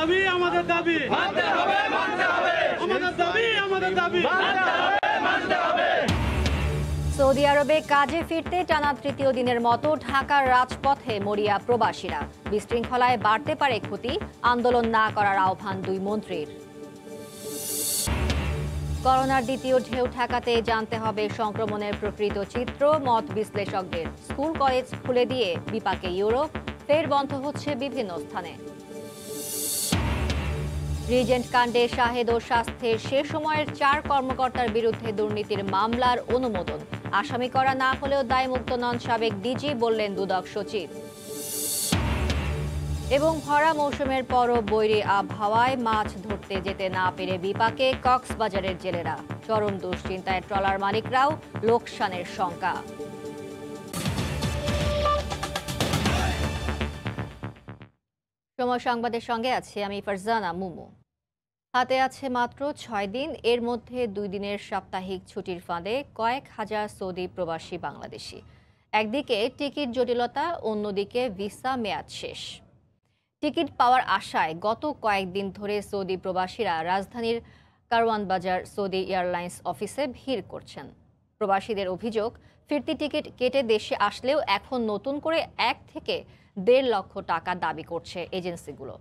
দাবি আমাদের দাবি মানতে হবে আমাদের দাবি মানতে হবে। সৌদি আরবে কাজে ফিরতে টানা তৃতীয় দিনের মতো ঢাকার রাজপথে মরিয়া প্রবাসীরা। বিশৃঙ্খলায় বাড়তে পারে ক্ষতি, আন্দোলন না করার আহ্বান দুই মন্ত্রীর। করোনার দ্বিতীয় ঢেউ ঠেকাতে জানতে হবে সংক্রমণের প্রকৃত চিত্র, মত বিশ্লেষকদের। স্কুল কলেজ খুলে দিয়ে বিপাকে ইউরোপ, ফের বন্ধ হচ্ছে বিভিন্ন স্থানে। রিজেন্ট কাণ্ডে শাহেদ ও স্বাস্থ্যের সে সময়ের 4 কর্মকর্তার বিরুদ্ধে দুর্নীতির মামলার অনুমোদন। আসামি করা না হলেও দায়মুক্ত নন সাবেক ডিজি, বললেন দুদক সচিব। এবং ভরা মৌসুমের পরও বৈরী আবহাওয়ায় মাছ ধরতে যেতে না পেরে বিপাকে কক্সবাজারের জেলেরা। চরম দুশ্চিন্তায় ট্রলার মালিকরাও, লোকসানের শঙ্কা। সময় সংবাদের সঙ্গে আছি আমি ফারজানা মুমু। হাতে আছে মাত্র 6 দিন, এর মধ্যে 2 দিনের সাপ্তাহিক ছুটির ফাঁদে কয়েক হাজার সৌদি প্রবাসী বাংলাদেশি। একদিকে টিকিট জটিলতা, অন্যদিকে ভিসা মেয়াদ শেষ। টিকিট পাওয়ার আশায় গত কয়েকদিন ধরে সৌদি প্রবাসীরা রাজধানীর কারওয়ান বাজার সৌদি এয়ারলাইন্স অফিসে ভিড় করছেন। প্রবাসীদের অভিযোগ, ফিরতি টিকিট কেটে দেশে আসলেও এখন নতুন করে 1 থেকে 1.5 লক্ষ টাকা দাবি করছে এজেন্সিগুলো।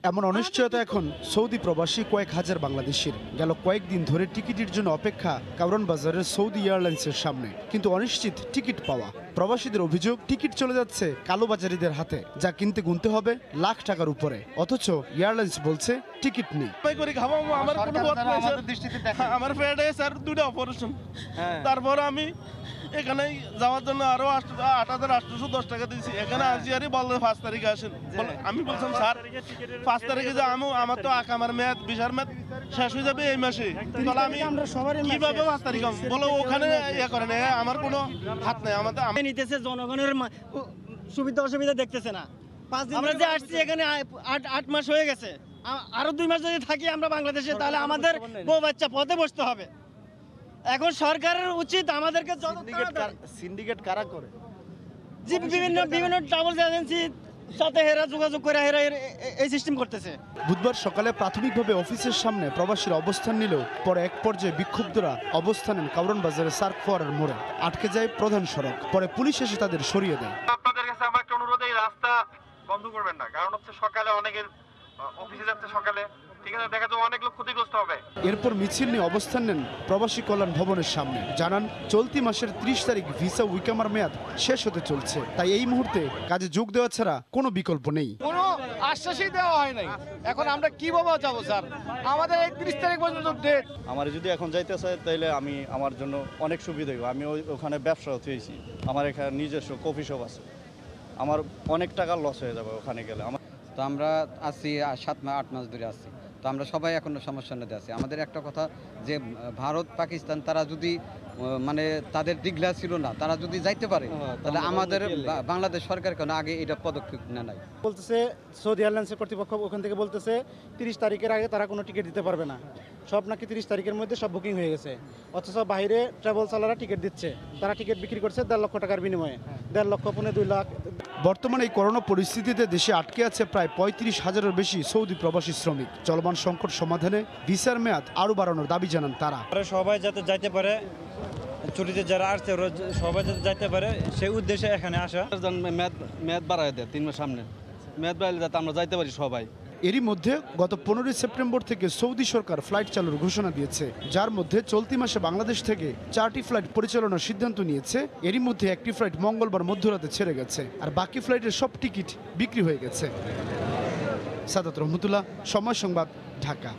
এমন অনিশ্চয়তা এখন সৌদি প্রবাসী কয়েক হাজার বাংলাদেশির। গেল কয়েকদিন ধরে টিকিটের জন্য অপেক্ষা কারওয়ান বাজারের সৌদি এয়ারলাইন্সের সামনে, কিন্তু অনিশ্চিত টিকিট পাওয়া। প্রবাসীদের অভিযোগ, টিকিট চলে যাচ্ছে কালোবাজারিদের হাতে, যা কিনতে গুনতে হবে লাখ টাকার উপরে, অথচ এয়ারলাইন্স বলছে টিকিট নেই। আমার ফ্রেন্ডে স্যার 2টা অপারেশন, তারপর আমি এখানে যাওয়ার জন্য আরো 8,810 টাকা দিয়েছি। এখানে আসি বললে 5 তারিখে আসেন। আমি বলছিলাম স্যার 5 তারিখে যে আমার তো আকামার মেয়াদ, ভিসার মেয়াদ শেষ হয়ে যাবে এই মাসে, তাহলে আমি কিভাবে 5 তারিখ বলো ওখানে ইয়ে করেন, আমার কোনো হাত নেই। আমাদের নিতেছে জনগণের সুবিধা অসুবিধা দেখতেছে না। 5 দিন আমরা যে আসছি এখানে 8 মাস হয়ে গেছে, আরো 2 মাস যদি থাকি আমরা বাংলাদেশে, তাহলে আমাদের বউ বাচ্চা পথে বসতে হবে। এখন সরকারের উচিত আমাদেরকে সিন্ডিকেট কারা করে, যে বিভিন্ন ট্রাভেল এজেন্সি সাথে হেরা যোগাযোগ করে হেরা এই সিস্টেম করতেছে। বুধবার সকালে প্রাথমিকভাবে অফিসের সামনে প্রবাসীরা অবস্থান নিলেও পরে এক পর্যায়ে বিক্ষুব্ধরা অবস্থান নেন কারওয়ান বাজারের সার্ক ফোয়ারের মোড়ে। আটকে যায় প্রধান সড়ক, পরে পুলিশ এসে তাদের সরিয়ে দেয়। আপনাদের কাছে আমার একটা অনুরোধ, এই রাস্তা বন্ধ করবেন না, কারণ হচ্ছে সকালে অনেকের অফিসে যাচ্ছে সকালে, ঠিক আছে, দেখা যাবে অনেক লোক ক্ষতিগ্রস্ত হবে। এরপর মিছিল নিয়ে অবস্থান নেন প্রবাসী কল্যাণ ভবনের সামনে। জানান, চলতি মাসের 30 তারিখ ভিসা উইকামার মেয়াদ শেষ হতে চলছে, তাই এই মুহূর্তে কাজে যোগ দেওয়া ছাড়া কোনো বিকল্প নেই। কোনো আশ্বাসই দেওয়া হয় নাই। এখন আমরা কিভাবে যাবো স্যার? আমাদের এই 30 তারিখ পর্যন্ত ডেট। আমার যদি এখন যাইতে চাই তাহলে আমার জন্য অনেক সুবিধা হবে। আমি ওখানে ব্যবসা হয়েছি, আমার এখানে নিজস্ব কফি শপ আছে, আমার অনেক টাকা লস হয়ে যাবে ওখানে গেলে। তো আমরা আছি 7-8 মাস ধরে আছি, তো আমরা সবাই এখন সমস্যার মধ্যে আছি। আমাদের একটা কথা যে ভারত পাকিস্তান তারা যদি মানে তাদের দিগলা ছিল না, তারা যদি যাইতে পারে তাহলে আমাদের বাংলাদেশ সরকার কেন আগে এটা পদক্ষেপ নেয় নাই। বলতেছে সৌদি এয়ারলাইন্সের কর্তৃপক্ষ ওখান থেকে বলতেছে 30 তারিখের আগে তারা কোনো টিকিট দিতে পারবে না। সব নাকি 30 তারিখের মধ্যে সব বুকিং হয়ে গেছে, অথচ বাইরে ট্রাভেল চালারা টিকিট দিচ্ছে। তারা টিকিট বিক্রি করছে 1.5 লক্ষ টাকার বিনিময়ে, 1.5 লক্ষ পৌনে 2 লাখ। বর্তমানে এই করোনা পরিস্থিতিতে দেশে আটকে আছে প্রায় 35,000-এর বেশি সৌদি প্রবাসী শ্রমিক। চলমান সংকট সমাধানে ভিসার মেয়াদ আরও বাড়ানোর দাবি জানান তারা। সবাই যাতে যাইতে পারে, ছুটিতে যারা আসছে সবাই যাতে যাইতে পারে, সেই উদ্দেশ্যে এখানে আসা। মেয়াদ বাড়ায় দেয় 3 মাস সামনে, মেয়াদ বাড়ালে যাতে আমরা যাইতে পারি সবাই। এরই মধ্যে গত 15 সেপ্টেম্বর থেকে সৌদি সরকার ফ্লাইট চালুর ঘোষণা দিয়েছে, যার মধ্যে চলতি মাসে বাংলাদেশ থেকে 4টি ফ্লাইট পরিচালনার সিদ্ধান্ত নিয়েছে। এরই মধ্যে একটি ফ্লাইট মঙ্গলবার মধ্যরাতে ছেড়ে গেছে, আর বাকি ফ্লাইটের সব টিকিট বিক্রি হয়ে গেছে। সাদাত রহমতুল্লাহ, সময় সংবাদ, ঢাকা।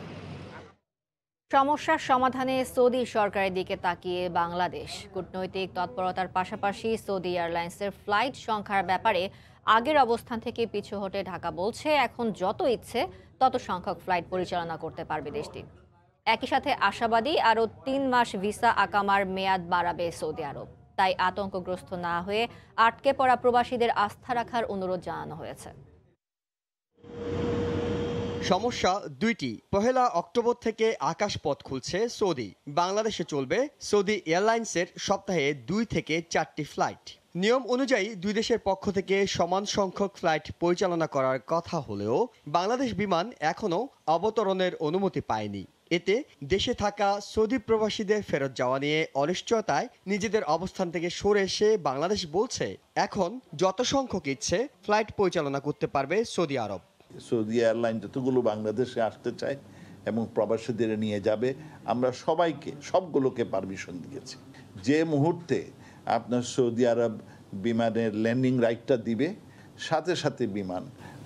সমস্যার সমাধানে সৌদি সরকারের দিকে তাকিয়ে বাংলাদেশ। কূটনৈতিক তৎপরতার পাশাপাশি সৌদি এয়ারলাইন্সের ফ্লাইট সংখ্যার ব্যাপারে আগের অবস্থান থেকে পিছু হটে ঢাকা বলছে এখন যত ইচ্ছে তত সংখ্যক ফ্লাইট পরিচালনা করতে পারবে দেশটি। একই সাথে আশাবাদী আরও 3 মাস ভিসা আকামার মেয়াদ বাড়াবে সৌদি আরব। তাই আতঙ্কগ্রস্ত না হয়ে আটকে পড়া প্রবাসীদের আস্থা রাখার অনুরোধ জানানো হয়েছে। সমস্যা 2টি। 1 অক্টোবর থেকে আকাশপথ খুলছে সৌদি। বাংলাদেশে চলবে সৌদি এয়ারলাইন্সের সপ্তাহে 2 থেকে 4টি ফ্লাইট। নিয়ম অনুযায়ী দুই দেশের পক্ষ থেকে সমান সংখ্যক ফ্লাইট পরিচালনা করার কথা হলেও বাংলাদেশ বিমান এখনও অবতরণের অনুমতি পায়নি। এতে দেশে থাকা সৌদি প্রবাসীদের ফেরত যাওয়া নিয়ে অনিশ্চয়তায় নিজেদের অবস্থান থেকে সরে এসে বাংলাদেশ বলছে এখন যত সংখ্যক ইচ্ছে ফ্লাইট পরিচালনা করতে পারবে সৌদি আরব। সৌদি এয়ারলাইন যতগুলো বাংলাদেশে আসতে চায় এবং প্রবাসীদের নিয়ে যাবে, আমরা সবগুলোকে পারমিশন দিয়েছি। যে মুহূর্তে আপনার সৌদি আরব বিমানের ল্যান্ডিং রাইটটা দিবে, সাথে সাথে বিমান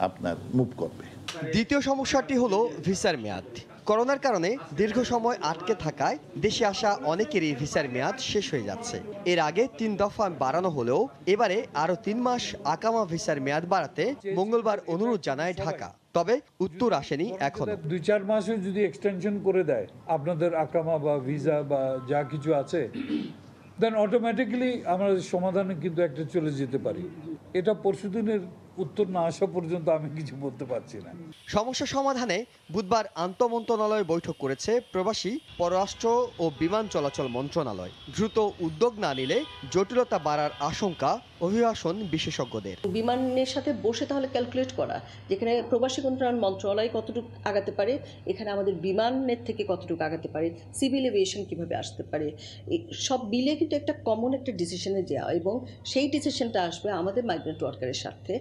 আপনার মুভ করবে। দ্বিতীয় সমস্যাটি হলো ভিসার মেয়াদ। করোনার কারণে দীর্ঘ সময় আটকে থাকায় দেশে আসা অনেকেরই ভিসার মেয়াদ শেষ হয়ে যাচ্ছে। এর আগে 3 দফা বাড়ানো হলেও এবারে আরও 3 মাস আকামা ভিসার মেয়াদ বাড়াতে মঙ্গলবার অনুরোধ জানায় ঢাকা। তবে উত্তর আসেনি এখনো। 2-4 মাসও যদি এক্সটেনশন করে দেয় আপনাদের আকামা বা ভিসা বা যা কিছু আছে, দেন অটোমেটিক্যালি আমরা সমাধানে কিন্তু একটা চলে যেতে পারি। এটা পরশুদিনের উত্তর না আসা পর্যন্ত আমি কিছু বলতে পারছি না। সমস্যা সমাধানে বুধবার আন্তঃমন্ত্রণালয় বৈঠক করেছে প্রবাসী, পররাষ্ট্র ও বিমান চলাচল মন্ত্রণালয়। দ্রুত উদ্যোগ না নিলে জটিলতা বাড়ার আশঙ্কা অভিবাসন বিশেষজ্ঞদের। বিমানের সাথে বসে তাহলে ক্যালকুলেট করা, যেখানে প্রবাসী কল্যাণ মন্ত্রণালয় কতটুকু আগাতে পারে, এখানে আমাদের বিমানের থেকে কতটুকু আগাতে পারে, সিভিল এভিয়েশন কিভাবে আসতে পারে, সব বিলে কিন্তু একটা কমন একটা ডিসিশনে যাওয়া, এবং সেই ডিসিশনটা আসবে আমাদের মাইগ্রেন্ট ওয়ার্কারের সাথে।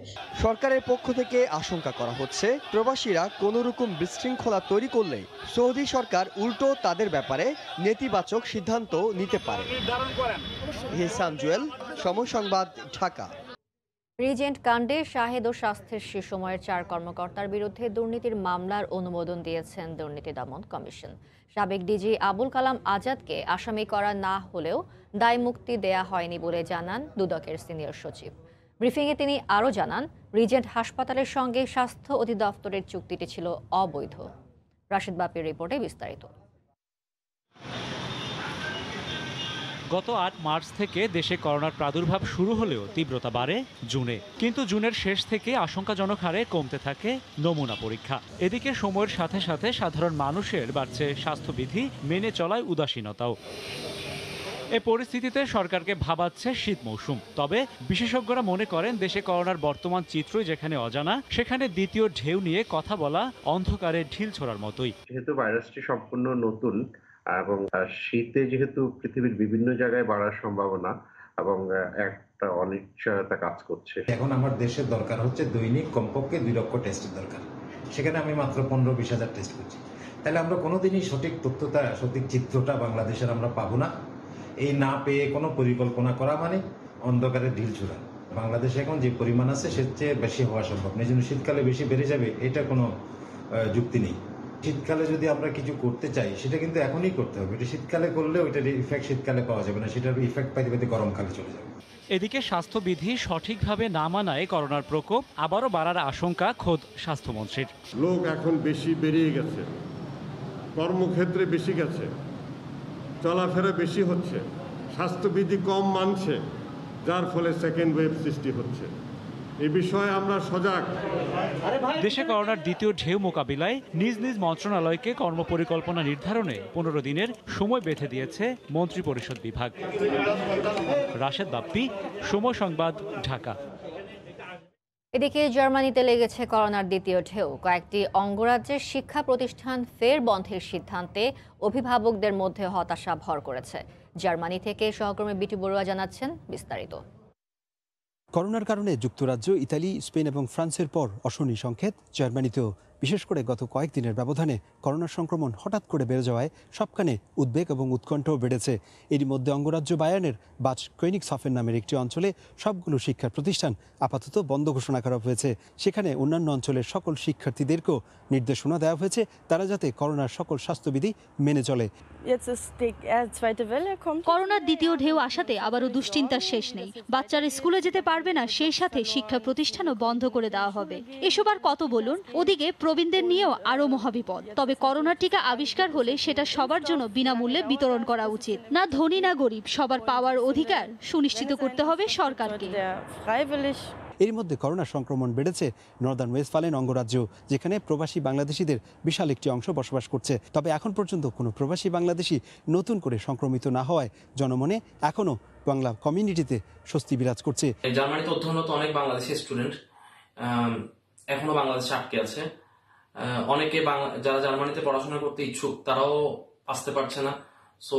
সরকারের পক্ষ থেকে আশঙ্কা করা হচ্ছে প্রবাসীরা কোনো রকম বিশৃঙ্খলা তৈরি করলে সৌদি সরকার উল্টো তাদের ব্যাপারে নেতিবাচক সিদ্ধান্ত নিতে পারে। হেসান জুয়েল, সময় সংবাদ, ঢাকা। রিজেন্ট কাণ্ডে শাহেদ ও স্বাস্থ্যের সে সময়ের 4 কর্মকর্তার বিরুদ্ধে দুর্নীতির মামলার অনুমোদন দিয়েছেন দুর্নীতি দমন কমিশন। সাবেক ডিজি আবুল কালাম আজাদকে আসামি করা না হলেও দায় মুক্তি দেয়া হয়নি বলে জানান দুদকের সিনিয়র সচিব। ব্রিফিংয়ে তিনি আরও জানান, রিজেন্ট হাসপাতালের সঙ্গে স্বাস্থ্য অধিদপ্তরের চুক্তিটি ছিল অবৈধ। রাশেদ বাপির রিপোর্টে বিস্তারিত। গত 8 মার্চ থেকে দেশে করোনার প্রাদুর্ভাব শুরু হলেও তীব্রতা বাড়ে জুনে, কিন্তু জুনের শেষ থেকে আশঙ্কাজনক হারে কমতে থাকে নমুনা পরীক্ষা। এদিকে সময়ের সাথে সাথে সাধারণ মানুষের বাড়ছে স্বাস্থ্যবিধি মেনে চলায় উদাসীনতাও। এ পরিস্থিতিতে সরকারকে ভাবাচ্ছে শীত মৌসুম। তবে বিশেষজ্ঞরা মনে করেন দেশে করোনার বর্তমান চিত্রই যেখানে অজানা, সেখানে দ্বিতীয় ঢেউ নিয়ে কথা বলা অন্ধকারে ঢিল ছোড়ার মতোই। যেহেতু ভাইরাসটি সম্পূর্ণ নতুন এবং শীতে যেহেতু পৃথিবীর বিভিন্ন জায়গায় বাড়ার সম্ভাবনা এবং একটা অনিশ্চয়তা কাজ করছে, এখন আমার দেশের দরকার হচ্ছে দৈনিক কমপক্ষে 2 লক্ষ টেস্টের দরকার। সেখানে আমি মাত্র 15-20 হাজার টেস্ট করছি। তাহলে আমরা কোনোদিনই সঠিক তথ্যটা, সঠিক চিত্রটা বাংলাদেশের আমরা পাবো না। এই না পেয়ে কোনো পরিকল্পনা করা মানে অন্ধকারে ঢিল ছোড়া। বাংলাদেশে এখন যে পরিমাণ আছে সে চেয়ে বেশি হওয়া সম্ভব না। এই জন্য শীতকালে বেশি বেড়ে যাবে এটা কোনো যুক্তি নেই। শীতকালে যদি আমরা কিছু করতে চাই সেটা কিন্তু এখনই করতে হবে। এটা শীতকালে করলে ওইটার ইফেক্ট শীতকালে পাওয়া যাবে না, সেটার ইফেক্ট পাইতে পাইতে গরমকালে চলে যাবে। এদিকে স্বাস্থ্যবিধি সঠিকভাবে না মানায় করোনার প্রকোপ আবারও বাড়ার আশঙ্কা খোদ স্বাস্থ্যমন্ত্রীর। লোক এখন বেশি বেরিয়ে গেছে, কর্মক্ষেত্রে বেশি গেছে, চলাফেরা বেশি হচ্ছে, স্বাস্থ্যবিধি কম মানছে, যার ফলে সেকেন্ড ওয়েভ সৃষ্টি হচ্ছে। এই বিষয়ে আমরা সজাগ। দেশে করোনার দ্বিতীয় ঢেউ মোকাবিলায় নিজ নিজ মন্ত্রণালয়কে কর্মপরিকল্পনা নির্ধারণে 15 দিনের সময় বেঁধে দিয়েছে মন্ত্রিপরিষদ বিভাগ। রাশেদ বাপ্পি, সময় সংবাদ, ঢাকা। এদিকে জার্মানিতে লেগেছে করোনার দ্বিতীয় ঢেউ। কয়েকটি অঙ্গরাজ্যের শিক্ষা প্রতিষ্ঠান ফের বন্ধের সিদ্ধান্তে অভিভাবকদের মধ্যে হতাশা ভর করেছে। জার্মানি থেকে সহকর্মী বিটু বড়ুয়া জানাচ্ছেন বিস্তারিত। করোনার কারণে যুক্তরাজ্য, ইতালি, স্পেন এবং ফ্রান্সের পর অশনি সংকেত জার্মানিতেও। বিশেষ করে গত কয়েকদিনের ব্যবধানে করোনার সংক্রমণ হঠাৎ করে বেড়ে যাওয়ায় সবখানে উদ্বেগ এবং উৎকণ্ঠাও বেড়েছে। এরই মধ্যে অঙ্গরাজ্য বায়ার্নের বাচ কোয়েনিগসহফেন নামের একটি অঞ্চলে সবগুলো শিক্ষা প্রতিষ্ঠান আপাতত বন্ধ ঘোষণা করা হয়েছে। সেখানে অন্যান্য অঞ্চলের সকল শিক্ষার্থীদেরকেও নির্দেশনা দেওয়া হয়েছে তারা যাতে করোনার সকল স্বাস্থ্যবিধি মেনে চলে। করোনার দ্বিতীয় ঢেউ আসাতে আবারও দুশ্চিন্তার শেষ নেই। বাচ্চারা স্কুলে যেতে পারবে না, সেই সাথে শিক্ষা প্রতিষ্ঠানও বন্ধ করে দেওয়া হবে। এসব আর কত বলুন। ওদিকে প্রবীণদের নিয়েও আরো মহাবিপদ। তবে করোনার টিকা আবিষ্কার হলে সেটা সবার জন্য বিনামূল্যে বিতরণ করা উচিত। না ধনী না গরিব, সবার পাওয়ার অধিকার সুনিশ্চিত করতে হবে সরকারকে। এর মধ্যে করোনা সংক্রমণ বেড়েছে নর্দার্ন ওয়েস্টফালেন অঙ্গরাজ্য, যেখানে প্রবাসী বাংলাদেশিদের বিশাল একটি অংশ বসবাস করছে। তবে এখন পর্যন্ত কোনো প্রবাসী বাংলাদেশি নতুন করে সংক্রমিত না হওয়ায় জনমনে এখনও বাংলা কমিউনিটিতে স্বস্তি বিরাজ করছে। জার্মানিতে অধ্যয়নরত অনেক বাংলাদেশি স্টুডেন্ট এখনো বাংলাদেশে আটকে আছে। অনেকে যারা জার্মানিতে পড়াশোনা করতে ইচ্ছুক তারাও আসতে পারছে না। সো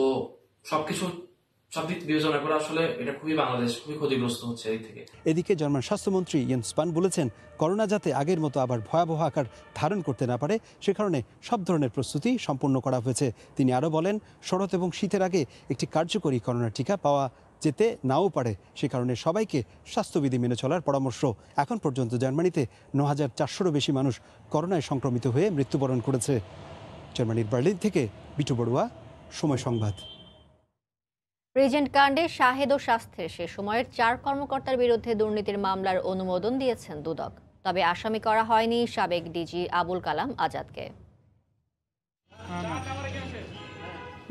সব দিক বিবেচনা করে আসলে এটা বাংলাদেশ খুবই ক্ষতিগ্রস্ত হচ্ছে এই থেকে। এদিকে জার্মান স্বাস্থ্যমন্ত্রী ইয়েন্স স্পান বলেছেন, করোনা যাতে আগের মতো আবার ভয়াবহ আকার ধারণ করতে না পারে সে কারণে সব ধরনের প্রস্তুতি সম্পন্ন করা হয়েছে। তিনি আরও বলেন, শরৎ এবং শীতের আগে একটি কার্যকরী করোনা টিকা পাওয়া যেতে নাও পারে, সে কারণে সবাইকে স্বাস্থ্যবিধি মেনে চলার পরামর্শ। এখন পর্যন্ত জার্মানিতে ৯,৪০০-রও বেশি মানুষ করোনায় সংক্রমিত হয়ে মৃত্যুবরণ করেছে। জার্মানির বার্লিন থেকে বিটু বড়ুয়া, সময় সংবাদ। রিজেন্ট কাণ্ডে শাহেদ ও স্বাস্থ্যের সে সময়ের 4 কর্মকর্তার বিরুদ্ধে দুর্নীতির মামলার অনুমোদন দিয়েছেন দুদক। তবে আসামি করা হয়নি সাবেক ডিজি আবুল কালাম আজাদকে।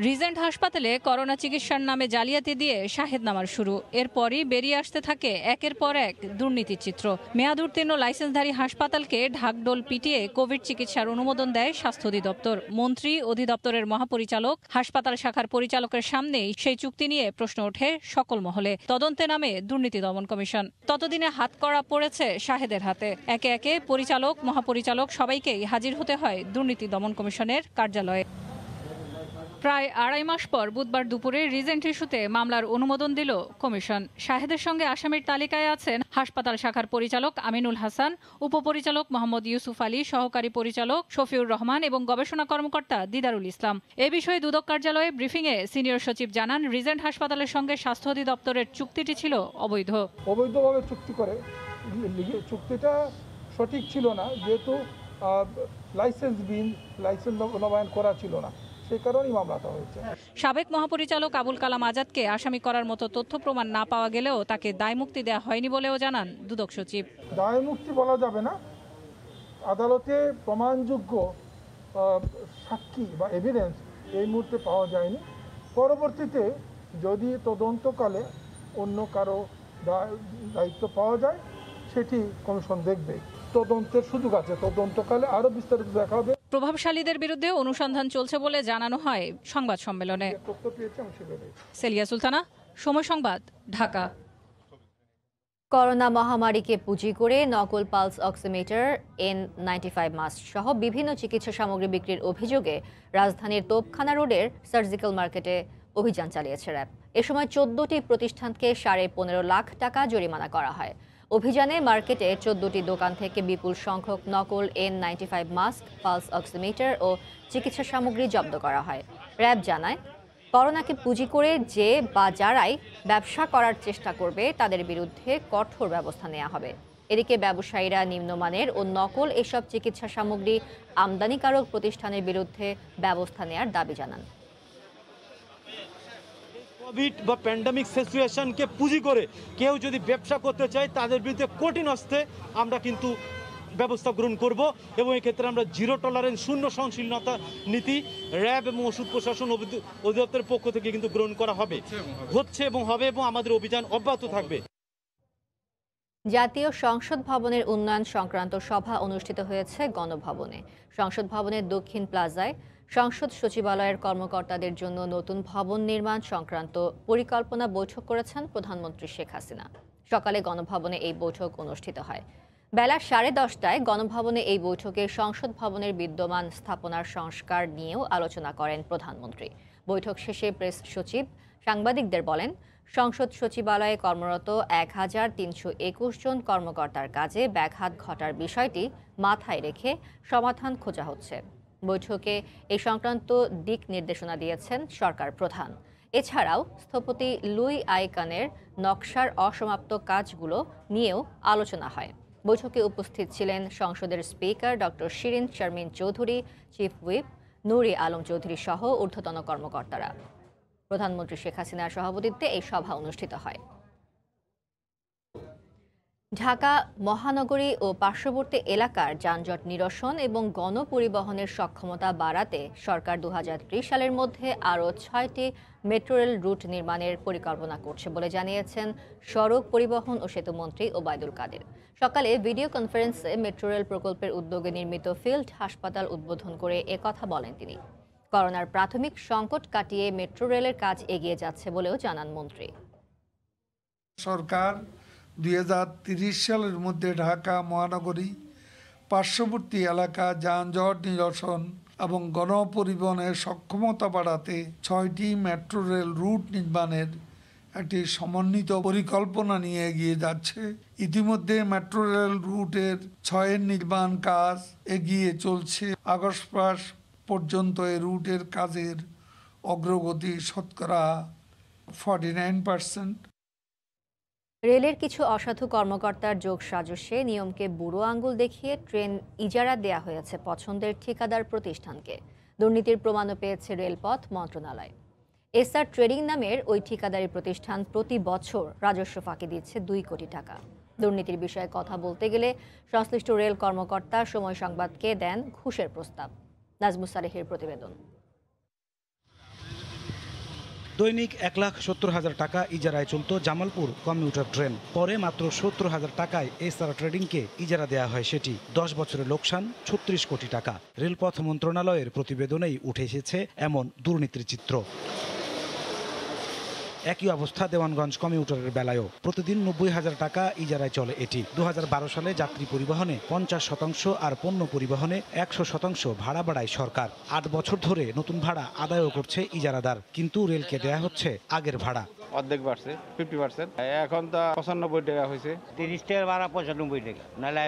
রিজেন্ট হাসপাতালে করোনা চিকিৎসার নামে জালিয়াতি দিয়ে শাহেদনামার শুরু। এরপরই বেরিয়ে আসতে থাকে একের পর এক দুর্নীতির চিত্র। মেয়াদ উত্তীর্ণ লাইসেন্সধারী হাসপাতালকে ঢাকঢোল পিটিয়ে কোভিড চিকিৎসার অনুমোদন দেয় স্বাস্থ্য অধিদপ্তর। মন্ত্রী, অধিদপ্তরের মহাপরিচালক, হাসপাতাল শাখার পরিচালকের সামনেই সেই চুক্তি নিয়ে প্রশ্ন ওঠে সকল মহলে। তদন্তে নামে দুর্নীতি দমন কমিশন। ততদিনে হাতকড়া পড়েছে শাহেদের হাতে। একে একে পরিচালক, মহাপরিচালক সবাইকেই হাজির হতে হয় দুর্নীতি দমন কমিশনের কার্যালয়ে। প্রায় 2.5 মাস পর বুধবার দুপুরে রিজেন্ট ইস্যুতে মামলার অনুমোদন দিল কমিশন। শাহেদের সঙ্গে আসামির তালিকায় আছেন হাসপাতাল শাখার পরিচালক আমিনুল হাসান, উপপরিচালক মোহাম্মদ ইউসুফ আলী, সহকারী পরিচালক শফিউর রহমান এবং গবেষণা কর্মকর্তা দিদারুল ইসলাম। এ বিষয়ে দুদক কার্যালয়ে ব্রিফিংয়ে সিনিয়র সচিব জানান, রিজেন্ট হাসপাতালের সঙ্গে স্বাস্থ্য অধিদপ্তরের চুক্তিটি ছিল অবৈধভাবে চুক্তি করে। চুক্তিটা সঠিক ছিল না, যেহেতু লাইসেন্স নবায়ন করা ছিল না, সেই কারণেই মামলাটা হয়েছে। সাবেক মহাপরিচালক আবুল কালাম আজাদকে আসামি করার মতো তথ্য প্রমাণ না পাওয়া গেলেও তাকে দায়মুক্তি দেওয়া হয়নি বলেও জানান দুদক সচিব। দায়মুক্তি বলা যাবে না, আদালতে প্রমাণযোগ্য সাক্ষী বা এভিডেন্স এই মুহূর্তে পাওয়া যায়নি। পরবর্তীতে যদি তদন্তকালে অন্য কারো দায়িত্ব পাওয়া যায় সেটি কমিশন দেখবে। তদন্তের সুযোগ আছে, তদন্তকালে আরো বিস্তারিত দেখা হবে। প্রভাবশালীদের বিরুদ্ধে অনুসন্ধান চলছে বলে জানানো হয় সংবাদ সম্মেলনে। সেলিয়া সুলতানা, সময় সংবাদ, ঢাকা। করোনা মহামারীকে পুঁজি করে নকল পালস অক্সিমিটার, N95 মাস্ক সহ বিভিন্ন চিকিৎসা সামগ্রী বিক্রির অভিযোগে রাজধানীর তোপখানা রোডের সার্জিক্যাল মার্কেটে অভিযান চালিয়েছে র্যাব। এ সময় 14টি প্রতিষ্ঠানকে 15.5 লাখ টাকা জরিমানা করা হয়। অভিযানে মার্কেটে 14টি দোকান থেকে বিপুল সংখ্যক নকল N95 মাস্ক, পালস অক্সিমিটার ও চিকিৎসা সামগ্রী জব্দ করা হয়। র্যাব জানায়, করোনাকে পুঁজি করে যে বা যারাই ব্যবসা করার চেষ্টা করবে তাদের বিরুদ্ধে কঠোর ব্যবস্থা নেওয়া হবে। এদিকে ব্যবসায়ীরা নিম্নমানের ও নকল এসব চিকিৎসা সামগ্রী আমদানিকারক প্রতিষ্ঠানের বিরুদ্ধে ব্যবস্থা নেওয়ার দাবি জানান। কোভিড বা প্যান্ডামিক সিচুয়েশনকে পুঁজি করে কেউ যদি ব্যবসা করতে চায় তাদের বিরুদ্ধে কঠিন হস্তে আমরা কিন্তু ব্যবস্থা গ্রহণ করব এবং এক্ষেত্রে আমরা জিরো টলারেন্স, শূন্য সহনশীলতা নীতি র্যাব এবং ওষুধ প্রশাসন অধিদপ্তরের পক্ষ থেকে কিন্তু গ্রহণ করা হচ্ছে এবং হবে এবং আমাদের অভিযান অব্যাহত থাকবে। জাতীয় সংসদ ভবনের উন্নয়ন সংক্রান্ত সভা অনুষ্ঠিত হয়েছে গণভবনে। সংসদ ভবনের দক্ষিণ প্লাজায় সংসদ সচিবালয়ের কর্মকর্তাদের জন্য নতুন ভবন নির্মাণ সংক্রান্ত পরিকল্পনা বৈঠক করেছেন প্রধানমন্ত্রী শেখ হাসিনা। সকালে গণভবনে এই বৈঠক অনুষ্ঠিত হয়। বেলা 10:30টায় গণভবনে এই বৈঠকে সংসদ ভবনের বিদ্যমান স্থাপনার সংস্কার নিয়েও আলোচনা করেন প্রধানমন্ত্রী। বৈঠক শেষে প্রেস সচিব সাংবাদিকদের বলেন, সংসদ সচিবালয়ে কর্মরত 1321 জন কর্মকর্তার কাজে ব্যাঘাত ঘটার বিষয়টি মাথায় রেখে সমাধান খোঁজা হচ্ছে। বৈঠকে এই সংক্রান্ত দিক নির্দেশনা দিয়েছেন সরকার প্রধান। এছাড়াও স্থপতি লুই আইকানের নকশার অসমাপ্ত কাজগুলো নিয়েও আলোচনা হয়। বৈঠকে উপস্থিত ছিলেন সংসদের speaker doctor Shirin Sharmin Chowdhury, chief whip Nuri Alam Chowdhury সহ ঊর্ধ্বতন কর্মকর্তারা। প্রধানমন্ত্রী শেখ হাসিনার সভাপতিত্বে এই সভা অনুষ্ঠিত হয়। ঢাকা মহানগরী ও পার্শ্ববর্তী এলাকার যানজট নিরসন এবং গণপরিবহনের সক্ষমতা বাড়াতে সরকার 2030 সালের মধ্যে আরও 6টি মেট্রো রেল রুট নির্মাণের পরিকল্পনা করছে বলে জানিয়েছেন সড়ক পরিবহন ও সেতুমন্ত্রী ওবায়দুল কাদের। সকালে ভিডিও কনফারেন্সে মেট্রো রেল প্রকল্পের উদ্যোগে নির্মিত ফিল্ড হাসপাতাল উদ্বোধন করে একথা বলেন তিনি। করোনার প্রাথমিক সংকট কাটিয়ে মেট্রো রেলের কাজ এগিয়ে যাচ্ছে বলেও জানান মন্ত্রী। সরকার 2030 সালের মধ্যে ঢাকা মহানগরী পার্শ্ববর্তী এলাকা যানজট নিরসন এবং গণপরিবহনের সক্ষমতা বাড়াতে 6টি মেট্রো রেল রুট নির্মাণের একটি সমন্বিত পরিকল্পনা নিয়ে এগিয়ে যাচ্ছে। ইতিমধ্যে মেট্রো রেল রুটের 6-এর নির্মাণ কাজ এগিয়ে চলছে। আগস্ট মাস পর্যন্ত এই রুটের কাজের অগ্রগতি শতকরা 49%। রেলের কিছু অসাধু কর্মকর্তার যোগসাজশে নিয়মকে বুড়ো আঙুল দেখিয়ে ট্রেন ইজারা দেয়া হয়েছে পছন্দের ঠিকাদার প্রতিষ্ঠানকে। দুর্নীতির প্রমাণও পেয়েছে রেলপথ মন্ত্রণালয়। এসআর ট্রেডিং নামের ওই ঠিকাদারি প্রতিষ্ঠান প্রতি বছর রাজস্ব ফাঁকি দিচ্ছে 2 কোটি টাকা। দুর্নীতির বিষয়ে কথা বলতে গেলে সংশ্লিষ্ট রেল কর্মকর্তা সময় সংবাদকে দেন ঘুষের প্রস্তাব। নাজমুস সালেহের প্রতিবেদন। দৈনিক 1,70,000 টাকা ইজারায় চলত জামালপুর কমিউটার ট্রেন। পরে মাত্র 70,000 টাকায় এসআর ট্রেডিংকে ইজারা দেওয়া হয় সেটি। 10 বছরের লোকসান 36 কোটি টাকা। রেলপথ মন্ত্রণালয়ের প্রতিবেদনেই উঠে এসেছে এমন দুর্নীতির চিত্র। একই অবস্থা দেওয়ানগঞ্জ কমিউটারের বেলায়ও। প্রতিদিন 90,000 টাকা ইজারায় চলে এটি। 2012 সালে যাত্রী পরিবহনে 50% আর পণ্য পরিবহনে 100% ভাড়া বাড়ায় সরকার। 8 বছর ধরে নতুন ভাড়া আদায়ও করছে ইজারাদার, কিন্তু রেলকে দেয়া হচ্ছে আগের ভাড়া। অর্ধেক বাড়ছে, 50%। এখন তো 95 টাকা হয়েছে। 30 টাকার ভাড়া 95 টাকা, নাহলে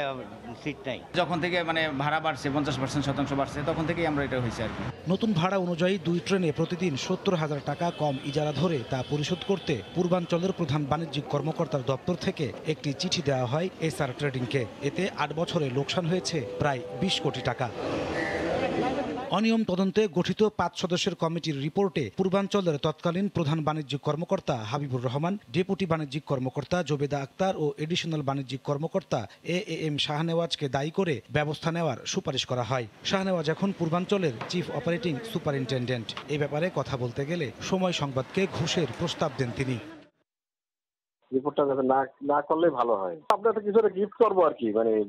সিট নাই। যখন থেকে ভাড়া বাড়ছে 50% বাড়ছে, তখন থেকেই আমরা এটা হয়েছে আর কি। নতুন ভাড়া অনুযায়ী 2 ট্রেনে প্রতিদিন 70,000 টাকা কম ইজারা ধরে তা পরিশোধ করতে পূর্বাঞ্চলের প্রধান বাণিজ্যিক কর্মকর্তার দপ্তর থেকে একটি চিঠি দেওয়া হয় এসআর ট্রেডিংকে। এতে 8 বছরে লোকসান হয়েছে প্রায় 20 কোটি টাকা। অনিয়ম তদন্তে গঠিত 5 সদস্যের কমিটির রিপোর্টে পূর্বাঞ্চলের তৎকালীন প্রধান বাণিজ্যিক কর্মকর্তা হাবিবুর রহমান, ডেপুটি বাণিজ্যিক কর্মকর্তা জোবেদা আক্তার ও এডিশনাল বাণিজ্যিক কর্মকর্তা এএম শাহনেওয়াজকে দায়ী করে ব্যবস্থা নেওয়ার সুপারিশ করা হয়। শাহনেওয়াজ এখন পূর্বাঞ্চলের চিফ অপারেটিং সুপারিনটেন্ডেন্ট। এ ব্যাপারে কথা বলতে গেলে সময় সংবাদকে ঘুষের প্রস্তাব দেন তিনি। রিপোর্টটা যাতে না করলে ভালো হয়। আপনাকে কিছু গিফট করবো আর কি,